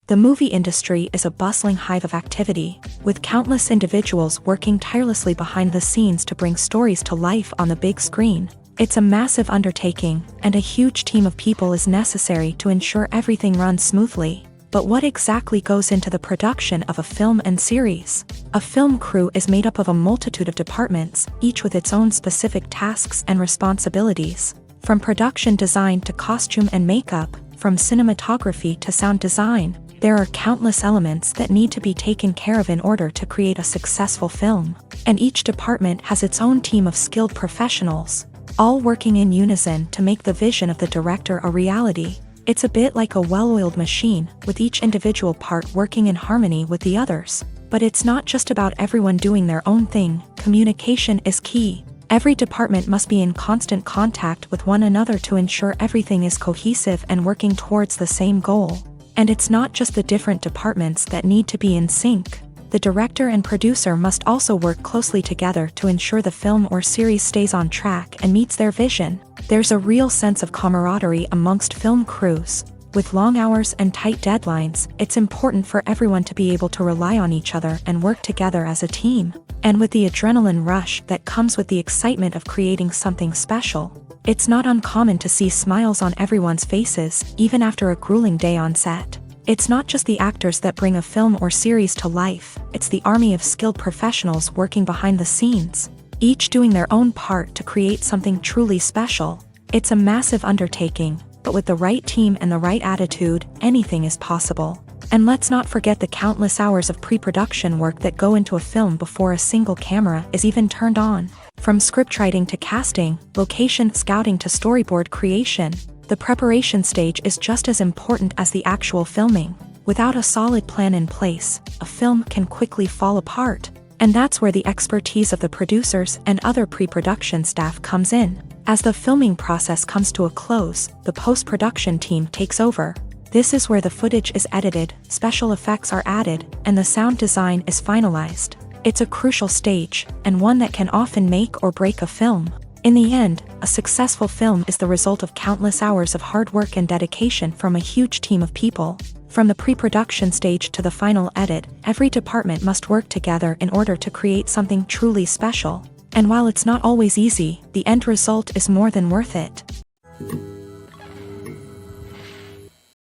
A: The movie industry is a bustling hive of activity, with countless individuals working tirelessly behind the scenes to bring stories to life on the big screen. It's a massive undertaking, and a huge team of people is necessary to ensure everything runs smoothly. But what exactly goes into the production of a film and series? A film crew is made up of a multitude of departments, each with its own specific tasks and responsibilities. From production design to costume and makeup, from cinematography to sound design, there are countless elements that need to be taken care of in order to create a successful film. And each department has its own team of skilled professionals, all working in unison to make the vision of the director a reality. It's a bit like a well-oiled machine, with each individual part working in harmony with the others. But it's not just about everyone doing their own thing. Communication is key. Every department must be in constant contact with one another to ensure everything is cohesive and working towards the same goal. And it's not just the different departments that need to be in sync. The director and producer must also work closely together to ensure the film or series stays on track and meets their vision. There's a real sense of camaraderie amongst film crews. With long hours and tight deadlines, it's important for everyone to be able to rely on each other and work together as a team. And with the adrenaline rush that comes with the excitement of creating something special, it's not uncommon to see smiles on everyone's faces, even after a grueling day on set. It's not just the actors that bring a film or series to life, it's the army of skilled professionals working behind the scenes, each doing their own part to create something truly special. It's a massive undertaking, but with the right team and the right attitude, anything is possible. And let's not forget the countless hours of pre-production work that go into a film before a single camera is even turned on. From scriptwriting to casting, location scouting to storyboard creation, the preparation stage is just as important as the actual filming. Without a solid plan in place, a film can quickly fall apart. And that's where the expertise of the producers and other pre-production staff comes in. As the filming process comes to a close, the post-production team takes over. This is where the footage is edited, special effects are added, and the sound design is finalized. It's a crucial stage, and one that can often make or break a film. In the end, a successful film is the result of countless hours of hard work and dedication from a huge team of people. From the pre-production stage to the final edit, every department must work together in order to create something truly special. And while it's not always easy, the end result is more than worth it.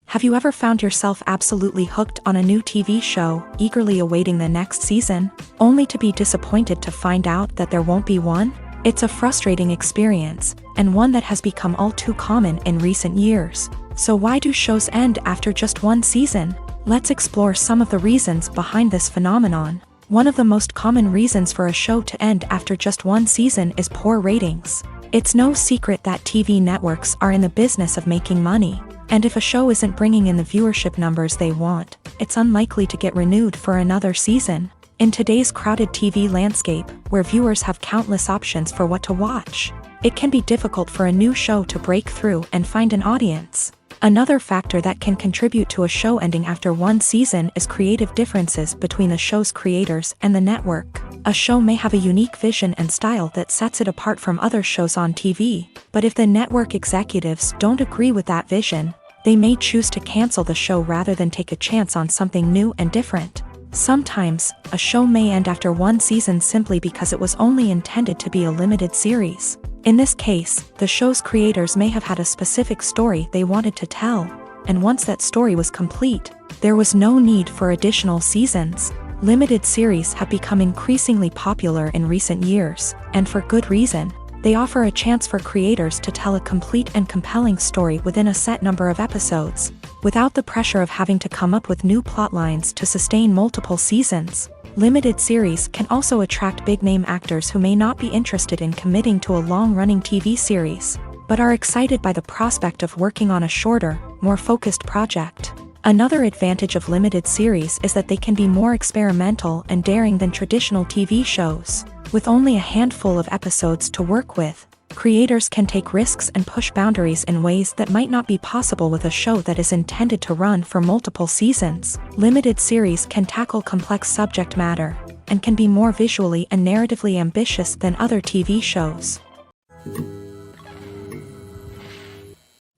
A: Have you ever found yourself absolutely hooked on a new TV show, eagerly awaiting the next season, only to be disappointed to find out that there won't be one? It's a frustrating experience, and one that has become all too common in recent years. So why do shows end after just one season? Let's explore some of the reasons behind this phenomenon. One of the most common reasons for a show to end after just one season is poor ratings. It's no secret that TV networks are in the business of making money, and if a show isn't bringing in the viewership numbers they want, it's unlikely to get renewed for another season. In today's crowded TV landscape, where viewers have countless options for what to watch, it can be difficult for a new show to break through and find an audience. Another factor that can contribute to a show ending after one season is creative differences between the show's creators and the network. A show may have a unique vision and style that sets it apart from other shows on TV, but if the network executives don't agree with that vision, they may choose to cancel the show rather than take a chance on something new and different. Sometimes, a show may end after one season simply because it was only intended to be a limited series. In this case, the show's creators may have had a specific story they wanted to tell, and once that story was complete, there was no need for additional seasons. Limited series have become increasingly popular in recent years, and for good reason. They offer a chance for creators to tell a complete and compelling story within a set number of episodes, without the pressure of having to come up with new plotlines to sustain multiple seasons. Limited series can also attract big-name actors who may not be interested in committing to a long-running TV series, but are excited by the prospect of working on a shorter, more focused project. Another advantage of limited series is that they can be more experimental and daring than traditional TV shows. With only a handful of episodes to work with, creators can take risks and push boundaries in ways that might not be possible with a show that is intended to run for multiple seasons. Limited series can tackle complex subject matter, and can be more visually and narratively ambitious than other TV shows.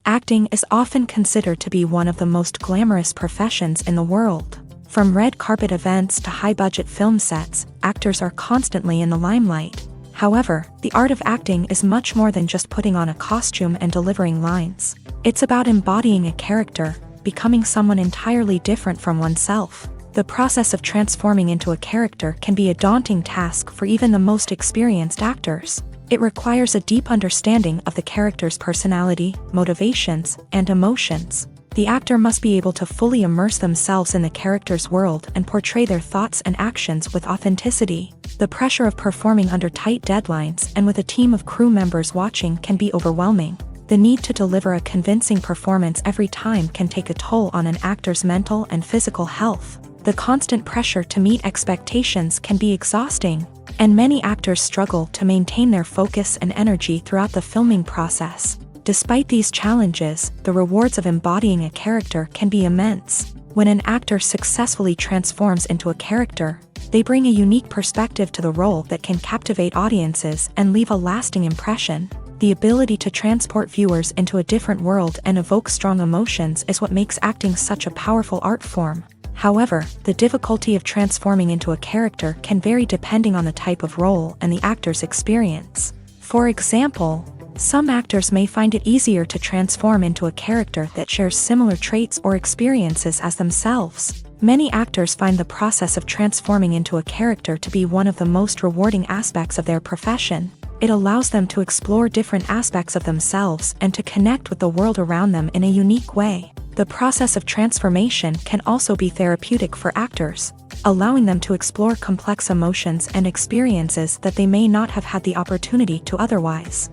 A: Acting is often considered to be one of the most glamorous professions in the world. From red carpet events to high-budget film sets, actors are constantly in the limelight. However, the art of acting is much more than just putting on a costume and delivering lines. It's about embodying a character, becoming someone entirely different from oneself. The process of transforming into a character can be a daunting task for even the most experienced actors. It requires a deep understanding of the character's personality, motivations, and emotions. The actor must be able to fully immerse themselves in the character's world and portray their thoughts and actions with authenticity. The pressure of performing under tight deadlines and with a team of crew members watching can be overwhelming. The need to deliver a convincing performance every time can take a toll on an actor's mental and physical health. The constant pressure to meet expectations can be exhausting, and many actors struggle to maintain their focus and energy throughout the filming process. Despite these challenges, the rewards of embodying a character can be immense. When an actor successfully transforms into a character, they bring a unique perspective to the role that can captivate audiences and leave a lasting impression. The ability to transport viewers into a different world and evoke strong emotions is what makes acting such a powerful art form. However, the difficulty of transforming into a character can vary depending on the type of role and the actor's experience. For example, some actors may find it easier to transform into a character that shares similar traits or experiences as themselves. Many actors find the process of transforming into a character to be one of the most rewarding aspects of their profession. It allows them to explore different aspects of themselves and to connect with the world around them in a unique way. The process of transformation can also be therapeutic for actors, allowing them to explore complex emotions and experiences that they may not have had the opportunity to otherwise.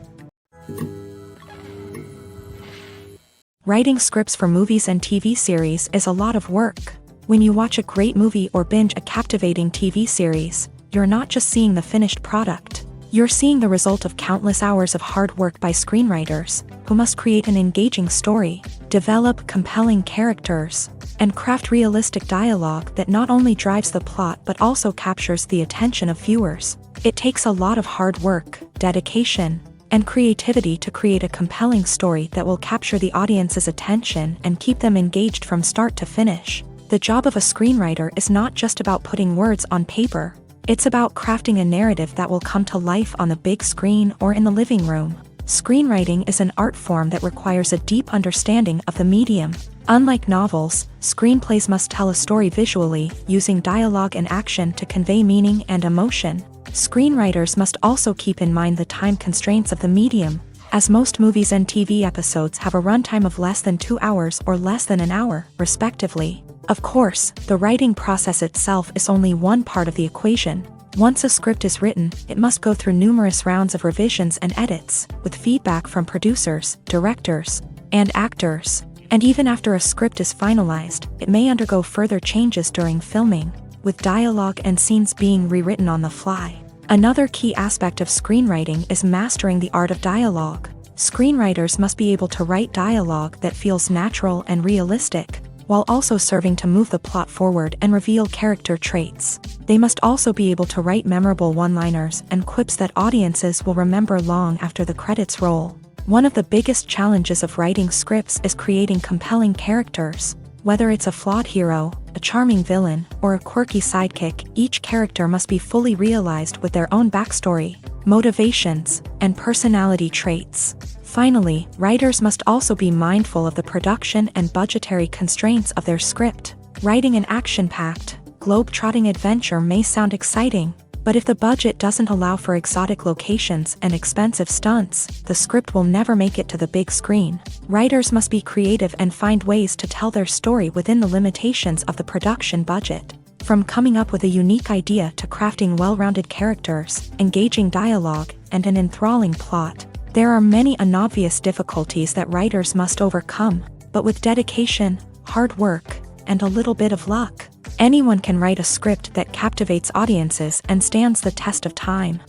A: Writing scripts for movies and TV series is a lot of work. When you watch a great movie or binge a captivating TV series, you're not just seeing the finished product. You're seeing the result of countless hours of hard work by screenwriters, who must create an engaging story, develop compelling characters, and craft realistic dialogue that not only drives the plot but also captures the attention of viewers. It takes a lot of hard work, dedication, and creativity to create a compelling story that will capture the audience's attention and keep them engaged from start to finish. The job of a screenwriter is not just about putting words on paper. It's about crafting a narrative that will come to life on the big screen or in the living room. Screenwriting is an art form that requires a deep understanding of the medium. Unlike novels, screenplays must tell a story visually, using dialogue and action to convey meaning and emotion. Screenwriters must also keep in mind the time constraints of the medium, as most movies and TV episodes have a runtime of less than 2 hours or less than an hour, respectively. Of course, the writing process itself is only one part of the equation. Once a script is written, it must go through numerous rounds of revisions and edits, with feedback from producers, directors, and actors. And even after a script is finalized, it may undergo further changes during filming, with dialogue and scenes being rewritten on the fly. Another key aspect of screenwriting is mastering the art of dialogue. Screenwriters must be able to write dialogue that feels natural and realistic, while also serving to move the plot forward and reveal character traits. They must also be able to write memorable one-liners and quips that audiences will remember long after the credits roll. One of the biggest challenges of writing scripts is creating compelling characters. Whether it's a flawed hero, a charming villain, or a quirky sidekick, each character must be fully realized with their own backstory, motivations, and personality traits. Finally, writers must also be mindful of the production and budgetary constraints of their script. Writing an action-packed, globe-trotting adventure may sound exciting, but if the budget doesn't allow for exotic locations and expensive stunts, the script will never make it to the big screen. Writers must be creative and find ways to tell their story within the limitations of the production budget. From coming up with a unique idea to crafting well-rounded characters, engaging dialogue, and an enthralling plot, there are many unobvious difficulties that writers must overcome, but with dedication, hard work, and a little bit of luck, anyone can write a script that captivates audiences and stands the test of time.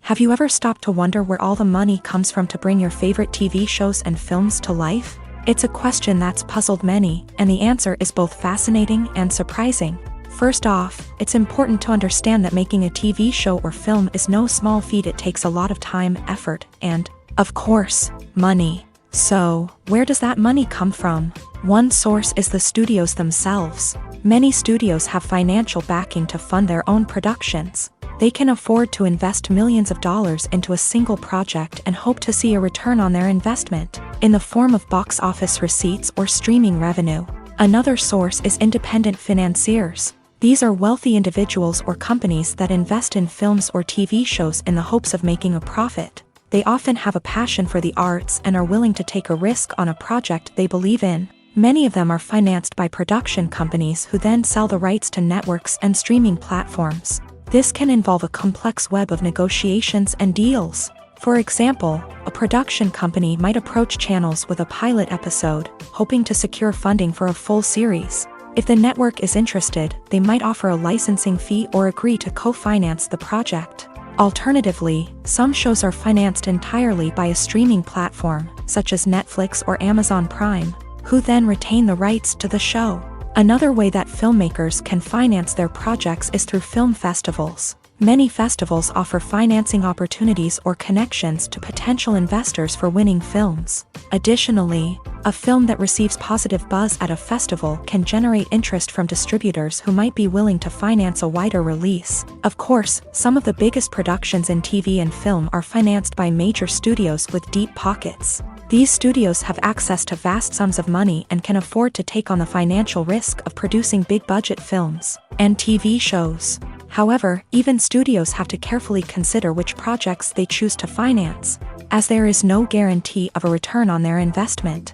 A: Have you ever stopped to wonder where all the money comes from to bring your favorite TV shows and films to life? It's a question that's puzzled many, and the answer is both fascinating and surprising. First off, it's important to understand that making a TV show or film is no small feat. It takes a lot of time, effort, and, of course, money. So, where does that money come from? One source is the studios themselves. Many studios have financial backing to fund their own productions. They can afford to invest millions of dollars into a single project and hope to see a return on their investment, in the form of box office receipts or streaming revenue. Another source is independent financiers. These are wealthy individuals or companies that invest in films or TV shows in the hopes of making a profit. They often have a passion for the arts and are willing to take a risk on a project they believe in. Many of them are financed by production companies who then sell the rights to networks and streaming platforms. This can involve a complex web of negotiations and deals. For example, a production company might approach channels with a pilot episode, hoping to secure funding for a full series. If the network is interested, they might offer a licensing fee or agree to co-finance the project. Alternatively, some shows are financed entirely by a streaming platform, such as Netflix or Amazon Prime, who then retain the rights to the show. Another way that filmmakers can finance their projects is through film festivals. Many festivals offer financing opportunities or connections to potential investors for winning films. Additionally, a film that receives positive buzz at a festival can generate interest from distributors who might be willing to finance a wider release. Of course, some of the biggest productions in TV and film are financed by major studios with deep pockets. These studios have access to vast sums of money and can afford to take on the financial risk of producing big-budget films and TV shows. However, even studios have to carefully consider which projects they choose to finance, as there is no guarantee of a return on their investment.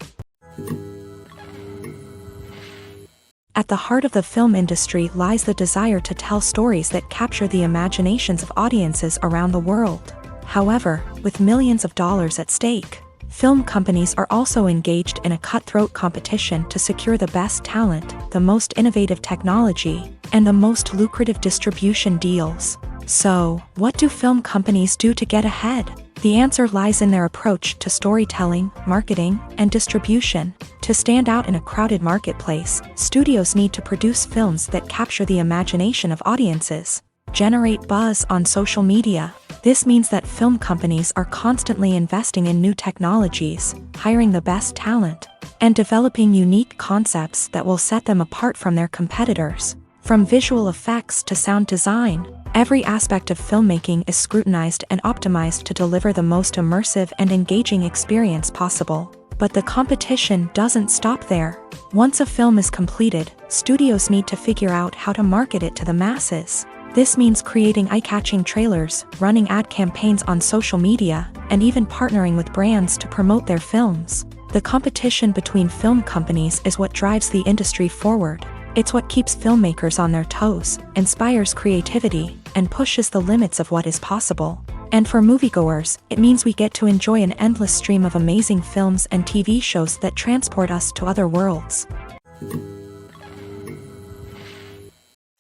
A: At the heart of the film industry lies the desire to tell stories that capture the imaginations of audiences around the world. However, with millions of dollars at stake, film companies are also engaged in a cutthroat competition to secure the best talent, the most innovative technology, and the most lucrative distribution deals. So, what do film companies do to get ahead? The answer lies in their approach to storytelling, marketing, and distribution. To stand out in a crowded marketplace, studios need to produce films that capture the imagination of audiences, generate buzz on social media. This means that film companies are constantly investing in new technologies, hiring the best talent, and developing unique concepts that will set them apart from their competitors. From visual effects to sound design, every aspect of filmmaking is scrutinized and optimized to deliver the most immersive and engaging experience possible. But the competition doesn't stop there. Once a film is completed, studios need to figure out how to market it to the masses. This means creating eye-catching trailers, running ad campaigns on social media, and even partnering with brands to promote their films. The competition between film companies is what drives the industry forward. It's what keeps filmmakers on their toes, inspires creativity, and pushes the limits of what is possible. And for moviegoers, it means we get to enjoy an endless stream of amazing films and TV shows that transport us to other worlds.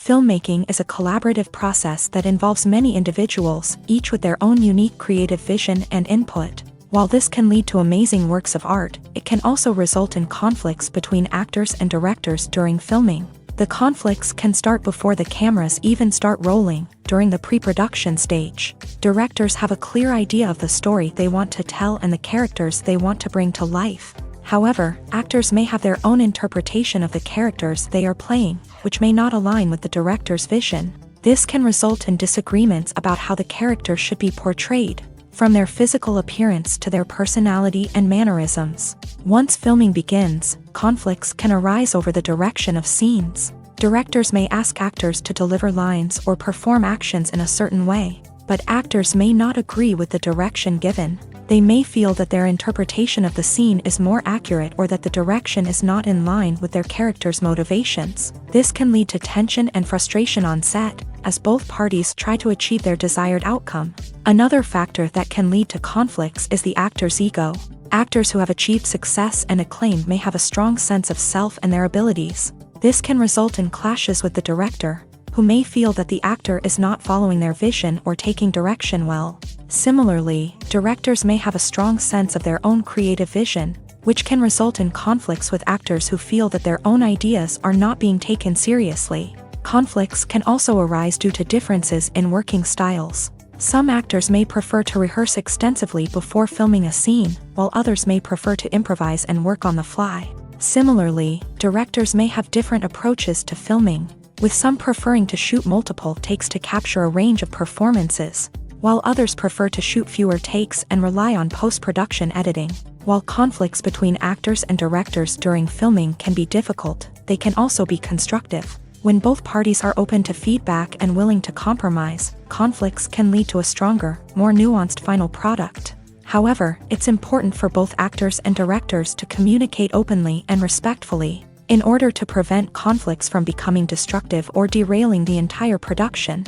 A: Filmmaking is a collaborative process that involves many individuals, each with their own unique creative vision and input. While this can lead to amazing works of art, it can also result in conflicts between actors and directors during filming. The conflicts can start before the cameras even start rolling, during the pre-production stage. Directors have a clear idea of the story they want to tell and the characters they want to bring to life. However, actors may have their own interpretation of the characters they are playing, which may not align with the director's vision. This can result in disagreements about how the character should be portrayed, from their physical appearance to their personality and mannerisms. Once filming begins, conflicts can arise over the direction of scenes. Directors may ask actors to deliver lines or perform actions in a certain way, but actors may not agree with the direction given. They may feel that their interpretation of the scene is more accurate or that the direction is not in line with their character's motivations. This can lead to tension and frustration on set, as both parties try to achieve their desired outcome. Another factor that can lead to conflicts is the actor's ego. Actors who have achieved success and acclaim may have a strong sense of self and their abilities. This can result in clashes with the director, who may feel that the actor is not following their vision or taking direction well. Similarly, directors may have a strong sense of their own creative vision, which can result in conflicts with actors who feel that their own ideas are not being taken seriously. Conflicts can also arise due to differences in working styles. Some actors may prefer to rehearse extensively before filming a scene, while others may prefer to improvise and work on the fly. Similarly, directors may have different approaches to filming, with some preferring to shoot multiple takes to capture a range of performances, while others prefer to shoot fewer takes and rely on post-production editing. While conflicts between actors and directors during filming can be difficult, they can also be constructive. When both parties are open to feedback and willing to compromise, conflicts can lead to a stronger, more nuanced final product. However, it's important for both actors and directors to communicate openly and respectfully, in order to prevent conflicts from becoming destructive or derailing the entire production.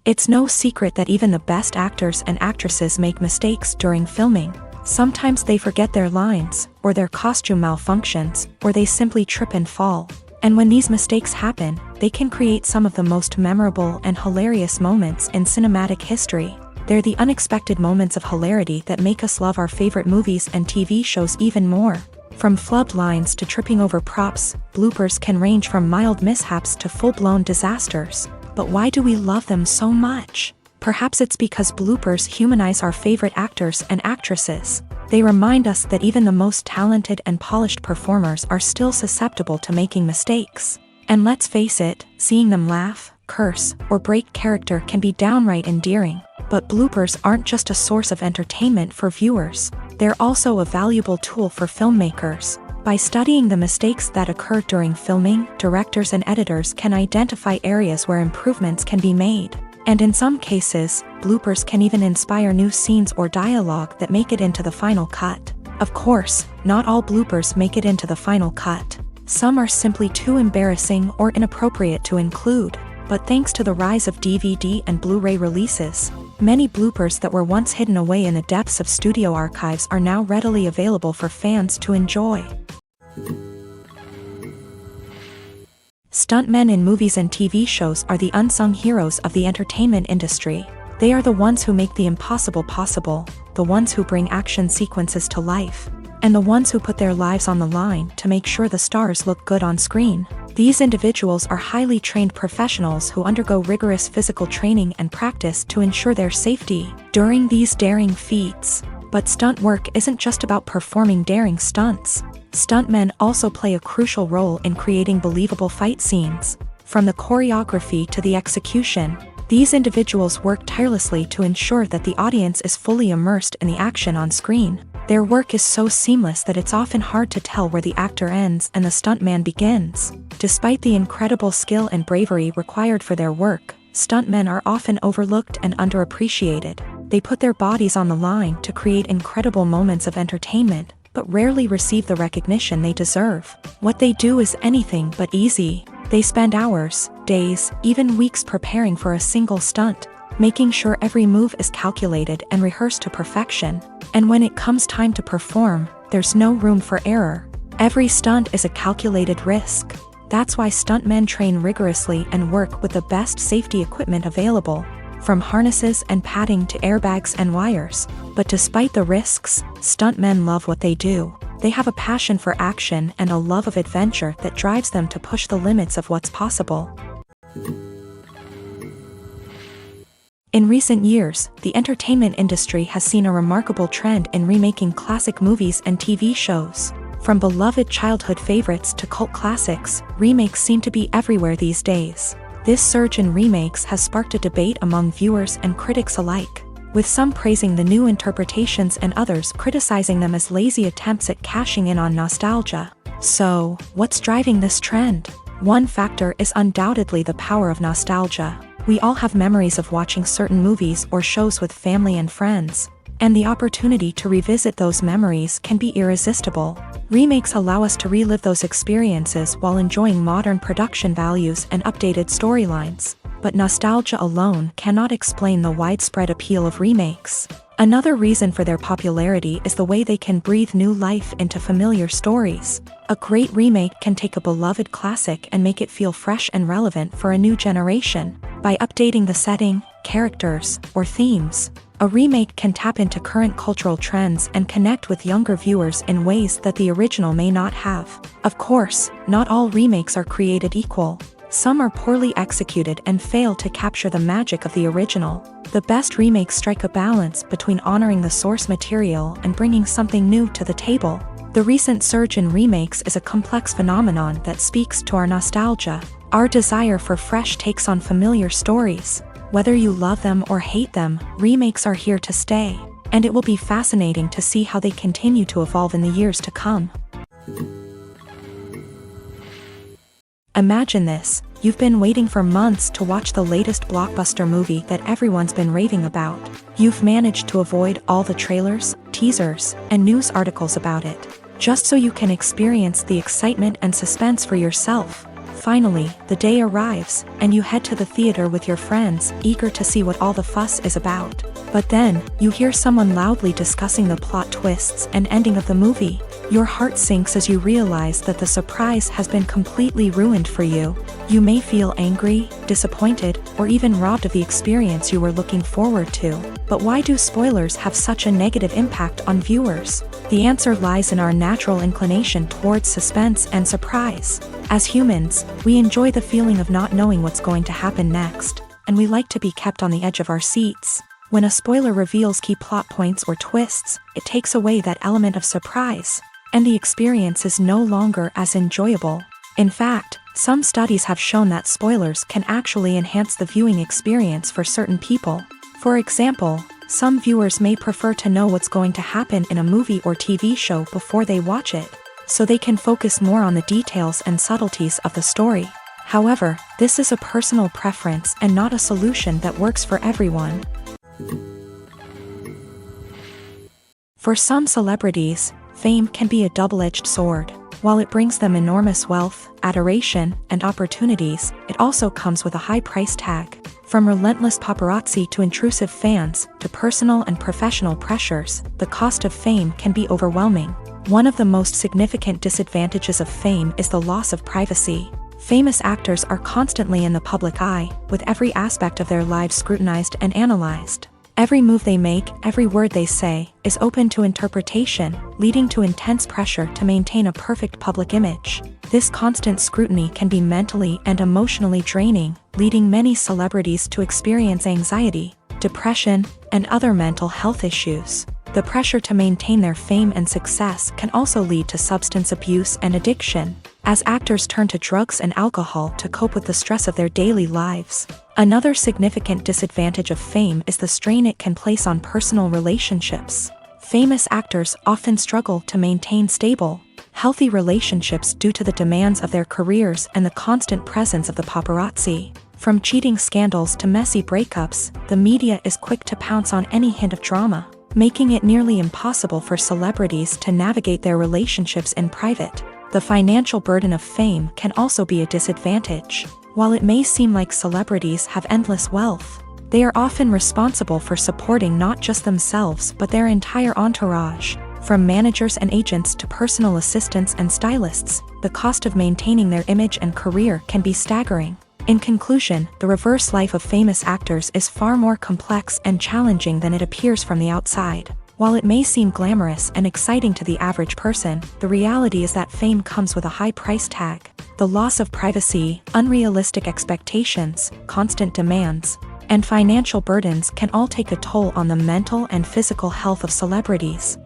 A: It's no secret that even the best actors and actresses make mistakes during filming. Sometimes they forget their lines, or their costume malfunctions, or they simply trip and fall. And when these mistakes happen, they can create some of the most memorable and hilarious moments in cinematic history. They're the unexpected moments of hilarity that make us love our favorite movies and TV shows even more. From flubbed lines to tripping over props, bloopers can range from mild mishaps to full-blown disasters. But why do we love them so much? Perhaps it's because bloopers humanize our favorite actors and actresses. They remind us that even the most talented and polished performers are still susceptible to making mistakes. And let's face it, seeing them laugh, curse, or break character can be downright endearing. But bloopers aren't just a source of entertainment for viewers. They're also a valuable tool for filmmakers. By studying the mistakes that occur during filming, directors and editors can identify areas where improvements can be made. And in some cases, bloopers can even inspire new scenes or dialogue that make it into the final cut. Of course, not all bloopers make it into the final cut. Some are simply too embarrassing or inappropriate to include. But thanks to the rise of DVD and Blu-ray releases, many bloopers that were once hidden away in the depths of studio archives are now readily available for fans to enjoy. Stuntmen in movies and TV shows are the unsung heroes of the entertainment industry. They are the ones who make the impossible possible, the ones who bring action sequences to life, and the ones who put their lives on the line to make sure the stars look good on screen. These individuals are highly trained professionals who undergo rigorous physical training and practice to ensure their safety during these daring feats. But stunt work isn't just about performing daring stunts. Stuntmen also play a crucial role in creating believable fight scenes. From the choreography to the execution, these individuals work tirelessly to ensure that the audience is fully immersed in the action on screen. Their work is so seamless that it's often hard to tell where the actor ends and the stuntman begins. Despite the incredible skill and bravery required for their work, stuntmen are often overlooked and underappreciated. They put their bodies on the line to create incredible moments of entertainment, but rarely receive the recognition they deserve. What they do is anything but easy. They spend hours, days, even weeks preparing for a single stunt, making sure every move is calculated and rehearsed to perfection. And when it comes time to perform, there's no room for error. Every stunt is a calculated risk. That's why stuntmen train rigorously and work with the best safety equipment available, from harnesses and padding to airbags and wires. But despite the risks, stuntmen love what they do. They have a passion for action and a love of adventure that drives them to push the limits of what's possible. In recent years, the entertainment industry has seen a remarkable trend in remaking classic movies and TV shows. From beloved childhood favorites to cult classics, remakes seem to be everywhere these days. This surge in remakes has sparked a debate among viewers and critics alike, with some praising the new interpretations and others criticizing them as lazy attempts at cashing in on nostalgia. So, what's driving this trend? One factor is undoubtedly the power of nostalgia. We all have memories of watching certain movies or shows with family and friends, and the opportunity to revisit those memories can be irresistible. Remakes allow us to relive those experiences while enjoying modern production values and updated storylines. But nostalgia alone cannot explain the widespread appeal of remakes. Another reason for their popularity is the way they can breathe new life into familiar stories. A great remake can take a beloved classic and make it feel fresh and relevant for a new generation. By updating the setting, characters, or themes, a remake can tap into current cultural trends and connect with younger viewers in ways that the original may not have. Of course, not all remakes are created equal. Some are poorly executed and fail to capture the magic of the original. The best remakes strike a balance between honoring the source material and bringing something new to the table. The recent surge in remakes is a complex phenomenon that speaks to our nostalgia, our desire for fresh takes on familiar stories. Whether you love them or hate them, remakes are here to stay, and it will be fascinating to see how they continue to evolve in the years to come. Imagine this: you've been waiting for months to watch the latest blockbuster movie that everyone's been raving about. You've managed to avoid all the trailers, teasers, and news articles about it, just so you can experience the excitement and suspense for yourself. Finally, the day arrives, and you head to the theater with your friends, eager to see what all the fuss is about. But then, you hear someone loudly discussing the plot twists and ending of the movie. Your heart sinks as you realize that the surprise has been completely ruined for you. You may feel angry, disappointed, or even robbed of the experience you were looking forward to. But why do spoilers have such a negative impact on viewers? The answer lies in our natural inclination towards suspense and surprise. As humans, we enjoy the feeling of not knowing what's going to happen next, and we like to be kept on the edge of our seats. When a spoiler reveals key plot points or twists, it takes away that element of surprise, and the experience is no longer as enjoyable. In fact, some studies have shown that spoilers can actually enhance the viewing experience for certain people. For example, some viewers may prefer to know what's going to happen in a movie or TV show before they watch it, so they can focus more on the details and subtleties of the story. However, this is a personal preference and not a solution that works for everyone. For some celebrities, fame can be a double-edged sword. While it brings them enormous wealth, adoration, and opportunities, it also comes with a high price tag. From relentless paparazzi to intrusive fans, to personal and professional pressures, the cost of fame can be overwhelming. One of the most significant disadvantages of fame is the loss of privacy. Famous actors are constantly in the public eye, with every aspect of their lives scrutinized and analyzed. Every move they make, every word they say, is open to interpretation, leading to intense pressure to maintain a perfect public image. This constant scrutiny can be mentally and emotionally draining, leading many celebrities to experience anxiety, depression, and other mental health issues. The pressure to maintain their fame and success can also lead to substance abuse and addiction, as actors turn to drugs and alcohol to cope with the stress of their daily lives. Another significant disadvantage of fame is the strain it can place on personal relationships. Famous actors often struggle to maintain stable, healthy relationships due to the demands of their careers and the constant presence of the paparazzi. From cheating scandals to messy breakups, the media is quick to pounce on any hint of drama. making it nearly impossible for celebrities to navigate their relationships in private. The financial burden of fame can also be a disadvantage. While it may seem like celebrities have endless wealth, they are often responsible for supporting not just themselves but their entire entourage. From managers and agents to personal assistants and stylists, the cost of maintaining their image and career can be staggering. In conclusion, the reverse life of famous actors is far more complex and challenging than it appears from the outside. While it may seem glamorous and exciting to the average person, the reality is that fame comes with a high price tag. The loss of privacy, unrealistic expectations, constant demands, and financial burdens can all take a toll on the mental and physical health of celebrities.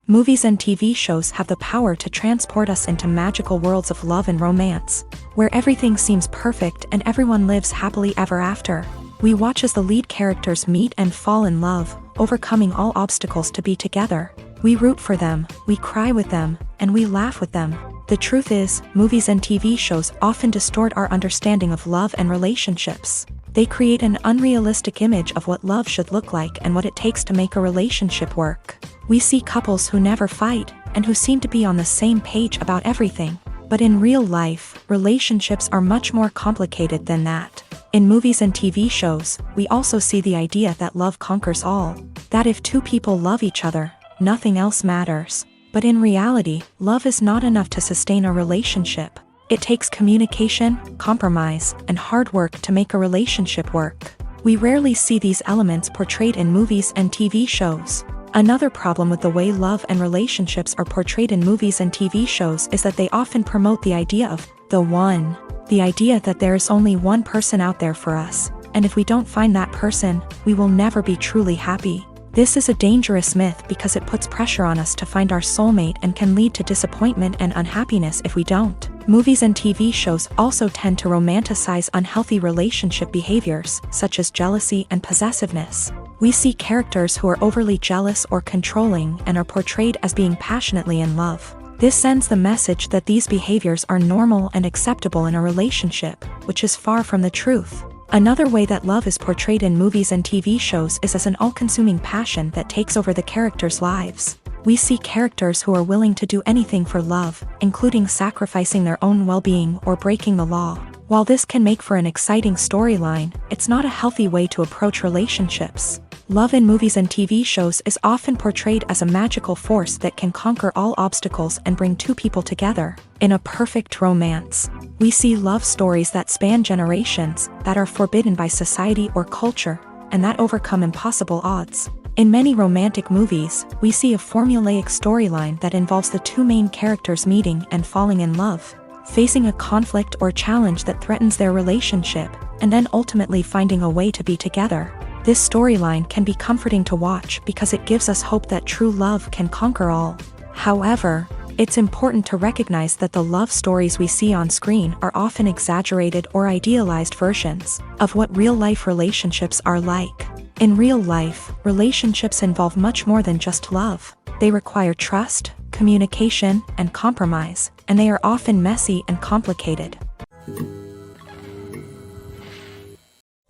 A: Movies and TV shows have the power to transport us into magical worlds of love and romance, where everything seems perfect and everyone lives happily ever after. We watch as the lead characters meet and fall in love, overcoming all obstacles to be together. We root for them, we cry with them, and we laugh with them. The truth is, movies and TV shows often distort our understanding of love and relationships. They create an unrealistic image of what love should look like and what it takes to make a relationship work. We see couples who never fight, and who seem to be on the same page about everything. But in real life, relationships are much more complicated than that. In movies and TV shows, we also see the idea that love conquers all. That if two people love each other, nothing else matters. But in reality, love is not enough to sustain a relationship. It takes communication, compromise, and hard work to make a relationship work. We rarely see these elements portrayed in movies and TV shows. Another problem with the way love and relationships are portrayed in movies and TV shows is that they often promote the idea of the one. The idea that there is only one person out there for us, and if we don't find that person, we will never be truly happy. This is a dangerous myth because it puts pressure on us to find our soulmate and can lead to disappointment and unhappiness if we don't. Movies and TV shows also tend to romanticize unhealthy relationship behaviors, such as jealousy and possessiveness. We see characters who are overly jealous or controlling and are portrayed as being passionately in love. This sends the message that these behaviors are normal and acceptable in a relationship, which is far from the truth. Another way that love is portrayed in movies and TV shows is as an all-consuming passion that takes over the characters' lives. We see characters who are willing to do anything for love, including sacrificing their own well-being or breaking the law. While this can make for an exciting storyline, it's not a healthy way to approach relationships. Love in movies and TV shows is often portrayed as a magical force that can conquer all obstacles and bring two people together. In a perfect romance, we see love stories that span generations, that are forbidden by society or culture, and that overcome impossible odds. In many romantic movies, we see a formulaic storyline that involves the two main characters meeting and falling in love, facing a conflict or challenge that threatens their relationship, and then ultimately finding a way to be together. This storyline can be comforting to watch because it gives us hope that true love can conquer all. However, it's important to recognize that the love stories we see on screen are often exaggerated or idealized versions of what real-life relationships are like. In real life, relationships involve much more than just love. They require trust, communication, and compromise, and they are often messy and complicated.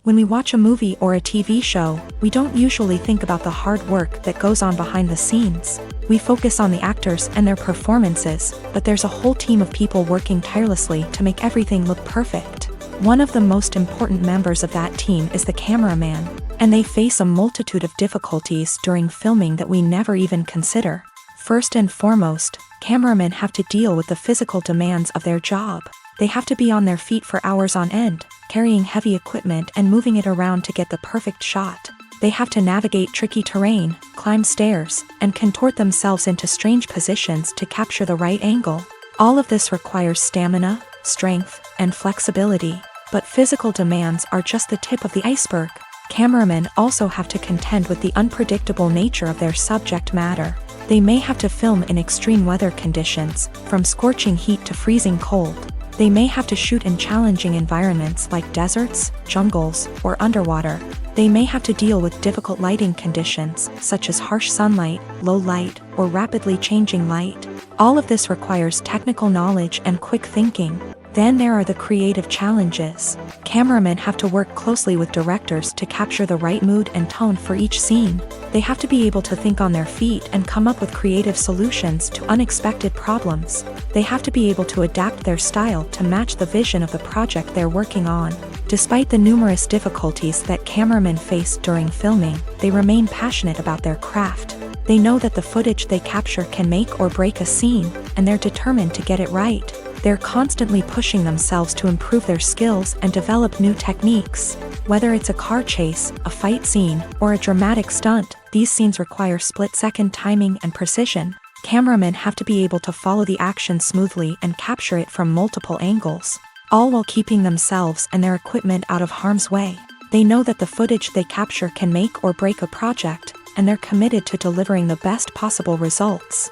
A: When we watch a movie or a TV show, we don't usually think about the hard work that goes on behind the scenes. We focus on the actors and their performances, but there's a whole team of people working tirelessly to make everything look perfect. One of the most important members of that team is the cameraman, and they face a multitude of difficulties during filming that we never even consider. First and foremost, cameramen have to deal with the physical demands of their job. They have to be on their feet for hours on end, carrying heavy equipment and moving it around to get the perfect shot. They have to navigate tricky terrain, climb stairs, and contort themselves into strange positions to capture the right angle. All of this requires stamina, strength, and flexibility. But physical demands are just the tip of the iceberg. Cameramen also have to contend with the unpredictable nature of their subject matter. They may have to film in extreme weather conditions, from scorching heat to freezing cold. They may have to shoot in challenging environments like deserts, jungles, or underwater. They may have to deal with difficult lighting conditions, such as harsh sunlight, low light, or rapidly changing light. All of this requires technical knowledge and quick thinking. Then there are the creative challenges. Cameramen have to work closely with directors to capture the right mood and tone for each scene. They have to be able to think on their feet and come up with creative solutions to unexpected problems. They have to be able to adapt their style to match the vision of the project they're working on. Despite the numerous difficulties that cameramen face during filming, they remain passionate about their craft. They know that the footage they capture can make or break a scene, and they're determined to get it right. They're constantly pushing themselves to improve their skills and develop new techniques. Whether it's a car chase, a fight scene, or a dramatic stunt, these scenes require split-second timing and precision. Cameramen have to be able to follow the action smoothly and capture it from multiple angles, all while keeping themselves and their equipment out of harm's way. They know that the footage they capture can make or break a project, and they're committed to delivering the best possible results.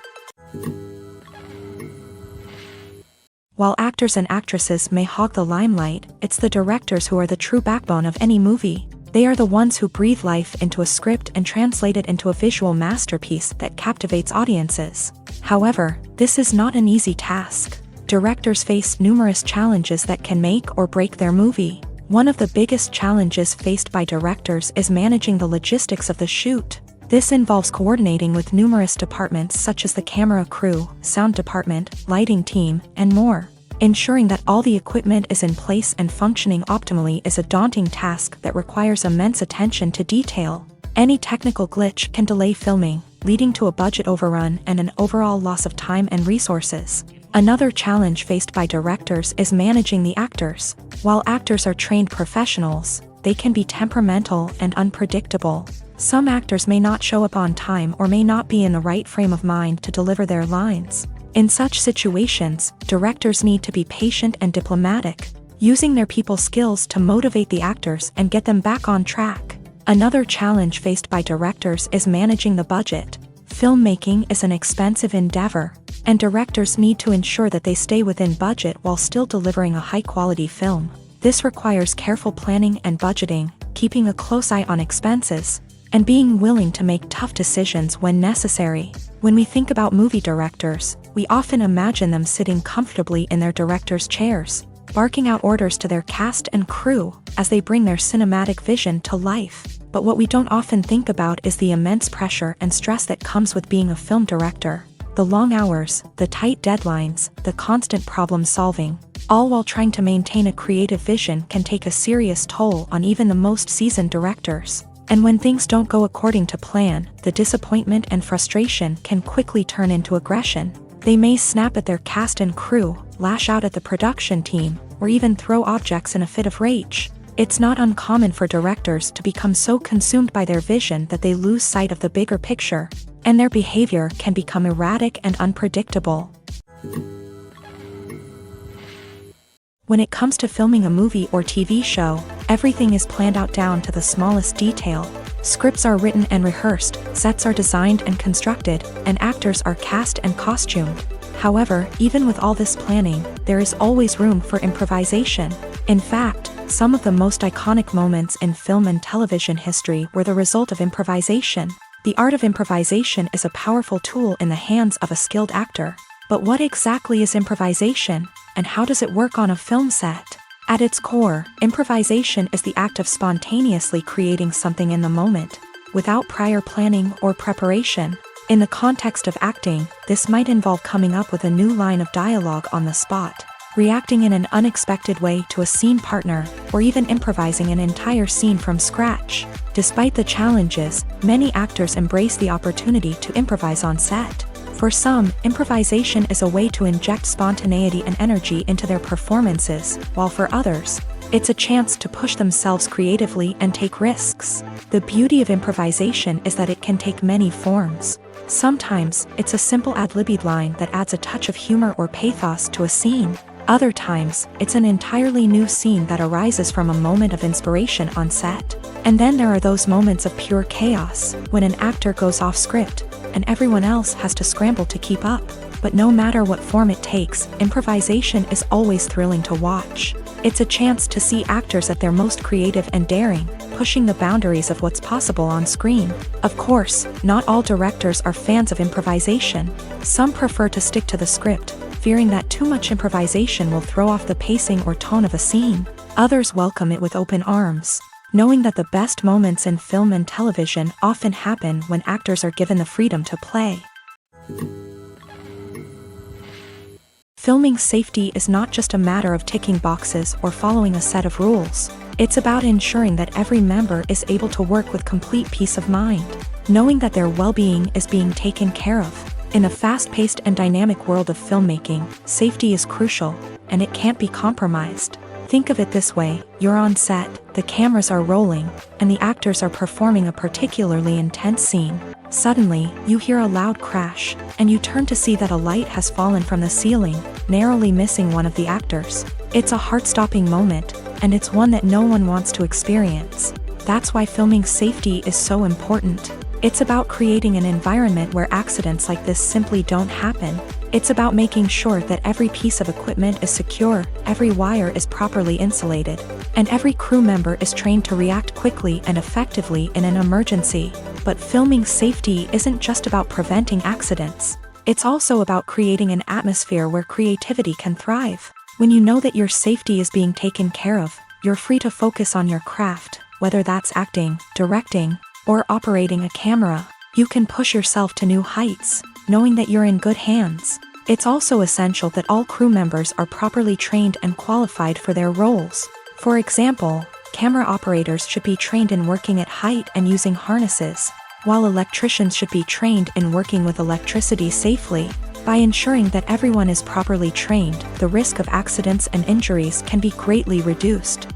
A: While actors and actresses may hog the limelight, it's the directors who are the true backbone of any movie. They are the ones who breathe life into a script and translate it into a visual masterpiece that captivates audiences. However, this is not an easy task. Directors face numerous challenges that can make or break their movie. One of the biggest challenges faced by directors is managing the logistics of the shoot. This involves coordinating with numerous departments such as the camera crew, sound department, lighting team, and more. Ensuring that all the equipment is in place and functioning optimally is a daunting task that requires immense attention to detail. Any technical glitch can delay filming, leading to a budget overrun and an overall loss of time and resources. Another challenge faced by directors is managing the actors. While actors are trained professionals, they can be temperamental and unpredictable. Some actors may not show up on time or may not be in the right frame of mind to deliver their lines. In such situations, directors need to be patient and diplomatic, using their people skills to motivate the actors and get them back on track. Another challenge faced by directors is managing the budget. Filmmaking is an expensive endeavor, and directors need to ensure that they stay within budget while still delivering a high-quality film. This requires careful planning and budgeting, keeping a close eye on expenses, and being willing to make tough decisions when necessary. When we think about movie directors, we often imagine them sitting comfortably in their director's chairs, barking out orders to their cast and crew as they bring their cinematic vision to life. But what we don't often think about is the immense pressure and stress that comes with being a film director. The long hours, the tight deadlines, the constant problem solving, all while trying to maintain a creative vision can take a serious toll on even the most seasoned directors. And when things don't go according to plan, the disappointment and frustration can quickly turn into aggression. They may snap at their cast and crew, lash out at the production team, or even throw objects in a fit of rage. It's not uncommon for directors to become so consumed by their vision that they lose sight of the bigger picture, and their behavior can become erratic and unpredictable. When it comes to filming a movie or TV show, everything is planned out down to the smallest detail. Scripts are written and rehearsed, sets are designed and constructed, and actors are cast and costumed. However, even with all this planning, there is always room for improvisation. In fact, some of the most iconic moments in film and television history were the result of improvisation. The art of improvisation is a powerful tool in the hands of a skilled actor. But what exactly is improvisation, and how does it work on a film set? At its core, improvisation is the act of spontaneously creating something in the moment, without prior planning or preparation. In the context of acting, this might involve coming up with a new line of dialogue on the spot, reacting in an unexpected way to a scene partner, or even improvising an entire scene from scratch. Despite the challenges, many actors embrace the opportunity to improvise on set. For some, improvisation is a way to inject spontaneity and energy into their performances, while for others, it's a chance to push themselves creatively and take risks. The beauty of improvisation is that it can take many forms. Sometimes, it's a simple ad-libbed line that adds a touch of humor or pathos to a scene. Other times, it's an entirely new scene that arises from a moment of inspiration on set. And then there are those moments of pure chaos, when an actor goes off script, and everyone else has to scramble to keep up. But no matter what form it takes, improvisation is always thrilling to watch. It's a chance to see actors at their most creative and daring, pushing the boundaries of what's possible on screen. Of course, not all directors are fans of improvisation. Some prefer to stick to the script, fearing that too much improvisation will throw off the pacing or tone of a scene. Others welcome it with open arms, knowing that the best moments in film and television often happen when actors are given the freedom to play. Filming safety is not just a matter of ticking boxes or following a set of rules. It's about ensuring that every member is able to work with complete peace of mind, knowing that their well-being is being taken care of. In the fast-paced and dynamic world of filmmaking, safety is crucial, and it can't be compromised. Think of it this way: you're on set, the cameras are rolling, and the actors are performing a particularly intense scene. Suddenly, you hear a loud crash, and you turn to see that a light has fallen from the ceiling, narrowly missing one of the actors. It's a heart-stopping moment, and it's one that no one wants to experience. That's why filming safety is so important. It's about creating an environment where accidents like this simply don't happen. It's about making sure that every piece of equipment is secure, every wire is properly insulated, and every crew member is trained to react quickly and effectively in an emergency. But filming safety isn't just about preventing accidents. It's also about creating an atmosphere where creativity can thrive. When you know that your safety is being taken care of, you're free to focus on your craft, whether that's acting, directing, or operating a camera. You can push yourself to new heights, knowing that you're in good hands. It's also essential that all crew members are properly trained and qualified for their roles. For example, camera operators should be trained in working at height and using harnesses, while electricians should be trained in working with electricity safely. By ensuring that everyone is properly trained, the risk of accidents and injuries can be greatly reduced.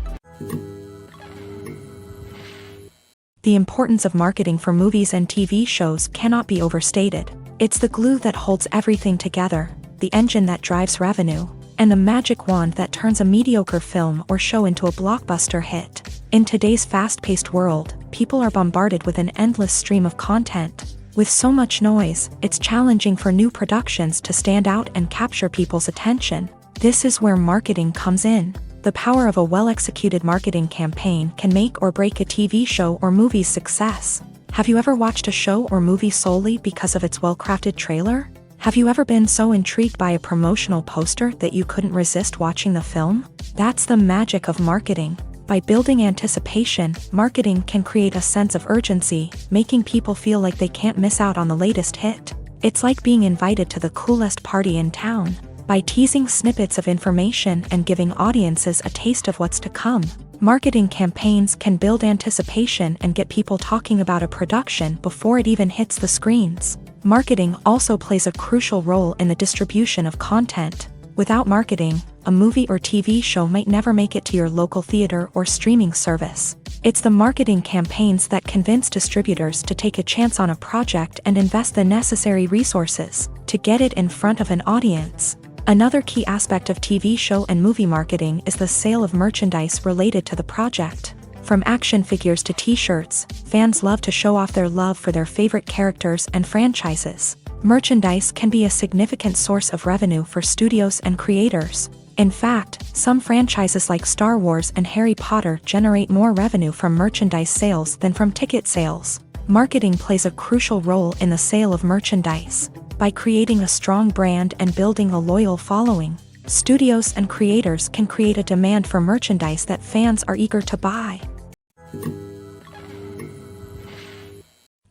A: The importance of marketing for movies and TV shows cannot be overstated. It's the glue that holds everything together, the engine that drives revenue, and the magic wand that turns a mediocre film or show into a blockbuster hit. In today's fast-paced world, people are bombarded with an endless stream of content. With so much noise, it's challenging for new productions to stand out and capture people's attention. This is where marketing comes in. The power of a well-executed marketing campaign can make or break a TV show or movie's success. Have you ever watched a show or movie solely because of its well-crafted trailer? Have you ever been so intrigued by a promotional poster that you couldn't resist watching the film? That's the magic of marketing. By building anticipation, marketing can create a sense of urgency, making people feel like they can't miss out on the latest hit. It's like being invited to the coolest party in town. By teasing snippets of information and giving audiences a taste of what's to come, marketing campaigns can build anticipation and get people talking about a production before it even hits the screens. Marketing also plays a crucial role in the distribution of content. Without marketing, a movie or TV show might never make it to your local theater or streaming service. It's the marketing campaigns that convince distributors to take a chance on a project and invest the necessary resources to get it in front of an audience. Another key aspect of TV show and movie marketing is the sale of merchandise related to the project. From action figures to t-shirts, fans love to show off their love for their favorite characters and franchises. Merchandise can be a significant source of revenue for studios and creators. In fact, some franchises like Star Wars and Harry Potter generate more revenue from merchandise sales than from ticket sales. Marketing plays a crucial role in the sale of merchandise. By creating a strong brand and building a loyal following, studios and creators can create a demand for merchandise that fans are eager to buy.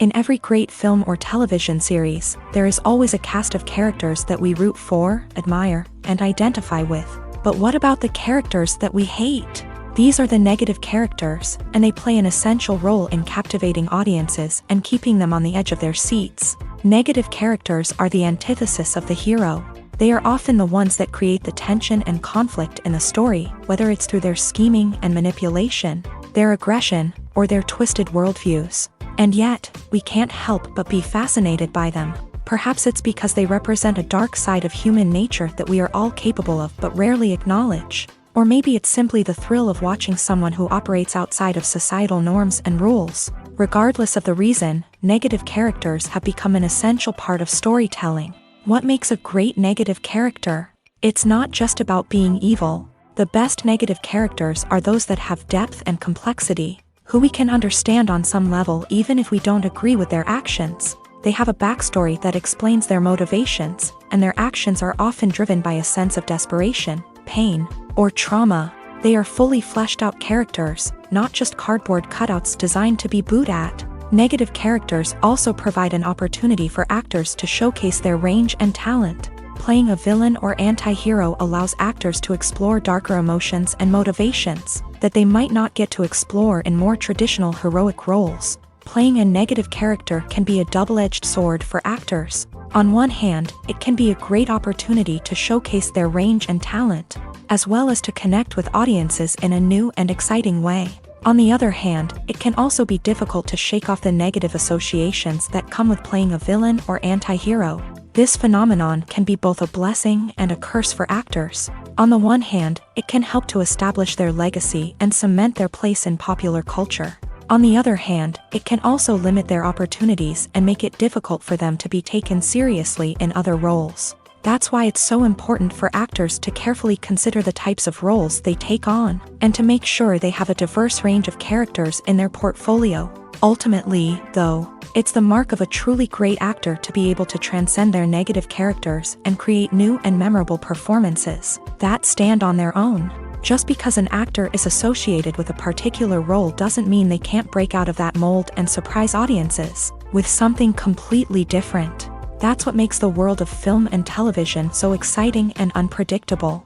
A: In every great film or television series, there is always a cast of characters that we root for, admire, and identify with. But what about the characters that we hate? These are the negative characters, and they play an essential role in captivating audiences and keeping them on the edge of their seats. Negative characters are the antithesis of the hero. They are often the ones that create the tension and conflict in the story, whether it's through their scheming and manipulation, their aggression, or their twisted worldviews. And yet, we can't help but be fascinated by them. Perhaps it's because they represent a dark side of human nature that we are all capable of but rarely acknowledge. Or maybe it's simply the thrill of watching someone who operates outside of societal norms and rules. Regardless of the reason, negative characters have become an essential part of storytelling. What makes a great negative character? It's not just about being evil. The best negative characters are those that have depth and complexity, who we can understand on some level even if we don't agree with their actions. They have a backstory that explains their motivations, and their actions are often driven by a sense of desperation, pain, or trauma. They are fully fleshed out characters, not just cardboard cutouts designed to be booed at. Negative characters also provide an opportunity for actors to showcase their range and talent. Playing a villain or anti-hero allows actors to explore darker emotions and motivations that they might not get to explore in more traditional heroic roles. Playing a negative character can be a double-edged sword for actors. On one hand, it can be a great opportunity to showcase their range and talent, as well as to connect with audiences in a new and exciting way. On the other hand, it can also be difficult to shake off the negative associations that come with playing a villain or anti-hero. This phenomenon can be both a blessing and a curse for actors. On the one hand, it can help to establish their legacy and cement their place in popular culture. On the other hand, it can also limit their opportunities and make it difficult for them to be taken seriously in other roles. That's why it's so important for actors to carefully consider the types of roles they take on, and to make sure they have a diverse range of characters in their portfolio. Ultimately, though, it's the mark of a truly great actor to be able to transcend their negative characters and create new and memorable performances that stand on their own. Just because an actor is associated with a particular role doesn't mean they can't break out of that mold and surprise audiences with something completely different. That's what makes the world of film and television so exciting and unpredictable.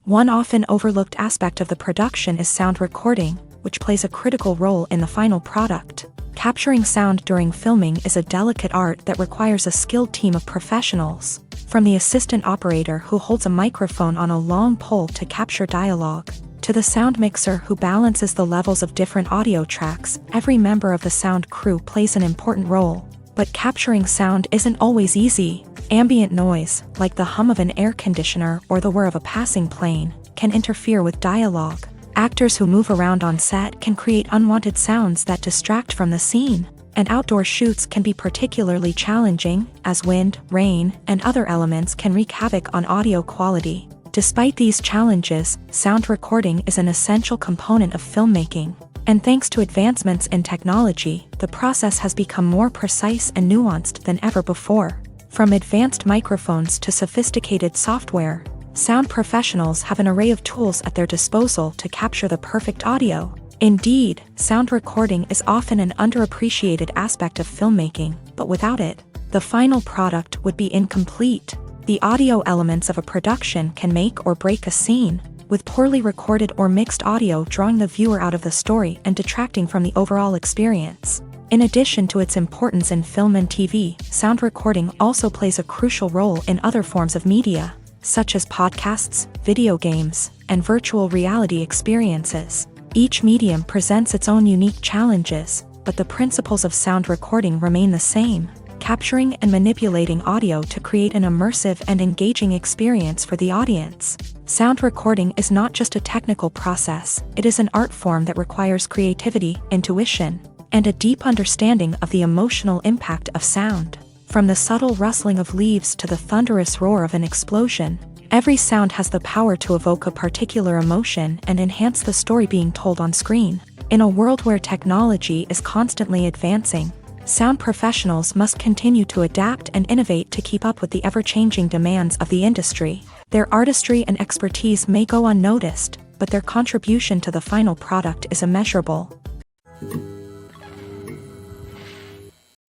A: One often overlooked aspect of the production is sound recording, which plays a critical role in the final product. Capturing sound during filming is a delicate art that requires a skilled team of professionals. From the assistant operator who holds a microphone on a long pole to capture dialogue, to the sound mixer who balances the levels of different audio tracks, every member of the sound crew plays an important role. But capturing sound isn't always easy. Ambient noise, like the hum of an air conditioner or the whir of a passing plane, can interfere with dialogue. Actors who move around on set can create unwanted sounds that distract from the scene. And outdoor shoots can be particularly challenging, as wind, rain, and other elements can wreak havoc on audio quality. Despite these challenges, sound recording is an essential component of filmmaking. And thanks to advancements in technology, the process has become more precise and nuanced than ever before. From advanced microphones to sophisticated software, sound professionals have an array of tools at their disposal to capture the perfect audio. Indeed, sound recording is often an underappreciated aspect of filmmaking, but without it, the final product would be incomplete. The audio elements of a production can make or break a scene, with poorly recorded or mixed audio drawing the viewer out of the story and detracting from the overall experience. In addition to its importance in film and TV, sound recording also plays a crucial role in other forms of media, such as podcasts, video games, and virtual reality experiences. Each medium presents its own unique challenges, but the principles of sound recording remain the same: capturing and manipulating audio to create an immersive and engaging experience for the audience. Sound recording is not just a technical process, it is an art form that requires creativity, intuition, and a deep understanding of the emotional impact of sound. From the subtle rustling of leaves to the thunderous roar of an explosion, every sound has the power to evoke a particular emotion and enhance the story being told on screen. In a world where technology is constantly advancing, sound professionals must continue to adapt and innovate to keep up with the ever-changing demands of the industry. Their artistry and expertise may go unnoticed, but their contribution to the final product is immeasurable.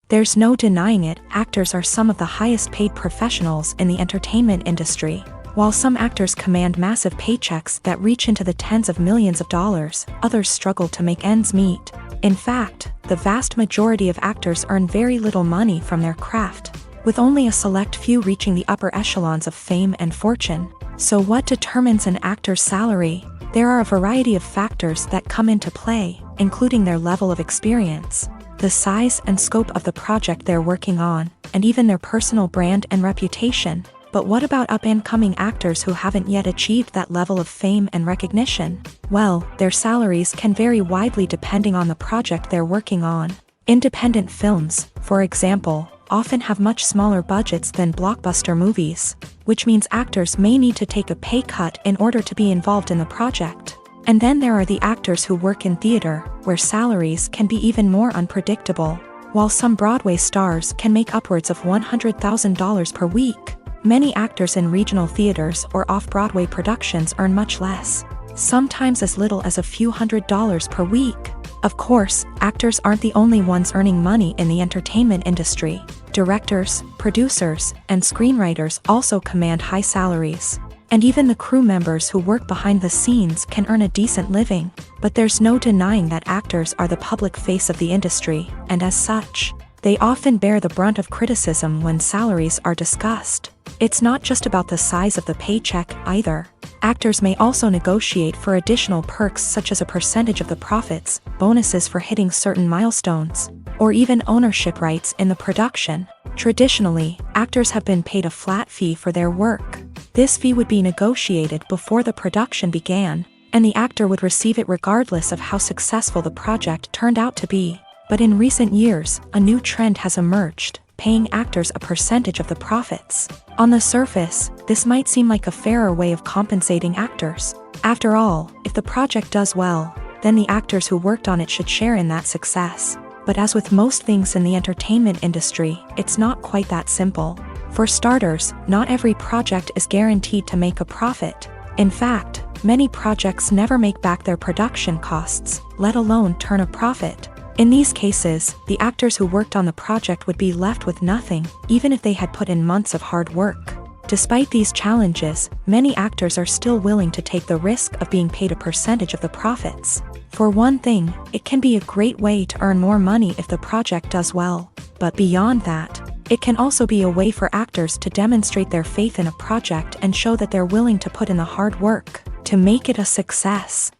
A: There's no denying it, actors are some of the highest-paid professionals in the entertainment industry. While some actors command massive paychecks that reach into the tens of millions of dollars, others struggle to make ends meet. In fact, the vast majority of actors earn very little money from their craft, with only a select few reaching the upper echelons of fame and fortune. So what determines an actor's salary? There are a variety of factors that come into play, including their level of experience, the size and scope of the project they're working on, and even their personal brand and reputation. But what about up-and-coming actors who haven't yet achieved that level of fame and recognition? Well, their salaries can vary widely depending on the project they're working on. Independent films, for example, often have much smaller budgets than blockbuster movies, which means actors may need to take a pay cut in order to be involved in the project. And then there are the actors who work in theater, where salaries can be even more unpredictable. While some Broadway stars can make upwards of $100,000 per week, many actors in regional theaters or off-Broadway productions earn much less, sometimes as little as a few $100s per week. Of course, actors aren't the only ones earning money in the entertainment industry. Directors, producers, and screenwriters also command high salaries. And even the crew members who work behind the scenes can earn a decent living. But there's no denying that actors are the public face of the industry, and as such, they often bear the brunt of criticism when salaries are discussed. It's not just about the size of the paycheck either. Actors may also negotiate for additional perks such as a percentage of the profits, bonuses for hitting certain milestones, or even ownership rights in the production. Traditionally, actors have been paid a flat fee for their work. This fee would be negotiated before the production began, and the actor would receive it regardless of how successful the project turned out to be. But in recent years, a new trend has emerged, paying actors a percentage of the profits. On the surface, this might seem like a fairer way of compensating actors. After all, if the project does well, then the actors who worked on it should share in that success. But as with most things in the entertainment industry, it's not quite that simple. For starters, not every project is guaranteed to make a profit. In fact, many projects never make back their production costs, let alone turn a profit. In these cases, the actors who worked on the project would be left with nothing, even if they had put in months of hard work. Despite these challenges, many actors are still willing to take the risk of being paid a percentage of the profits. For one thing, it can be a great way to earn more money if the project does well. But beyond that, it can also be a way for actors to demonstrate their faith in a project and show that they're willing to put in the hard work to make it a success.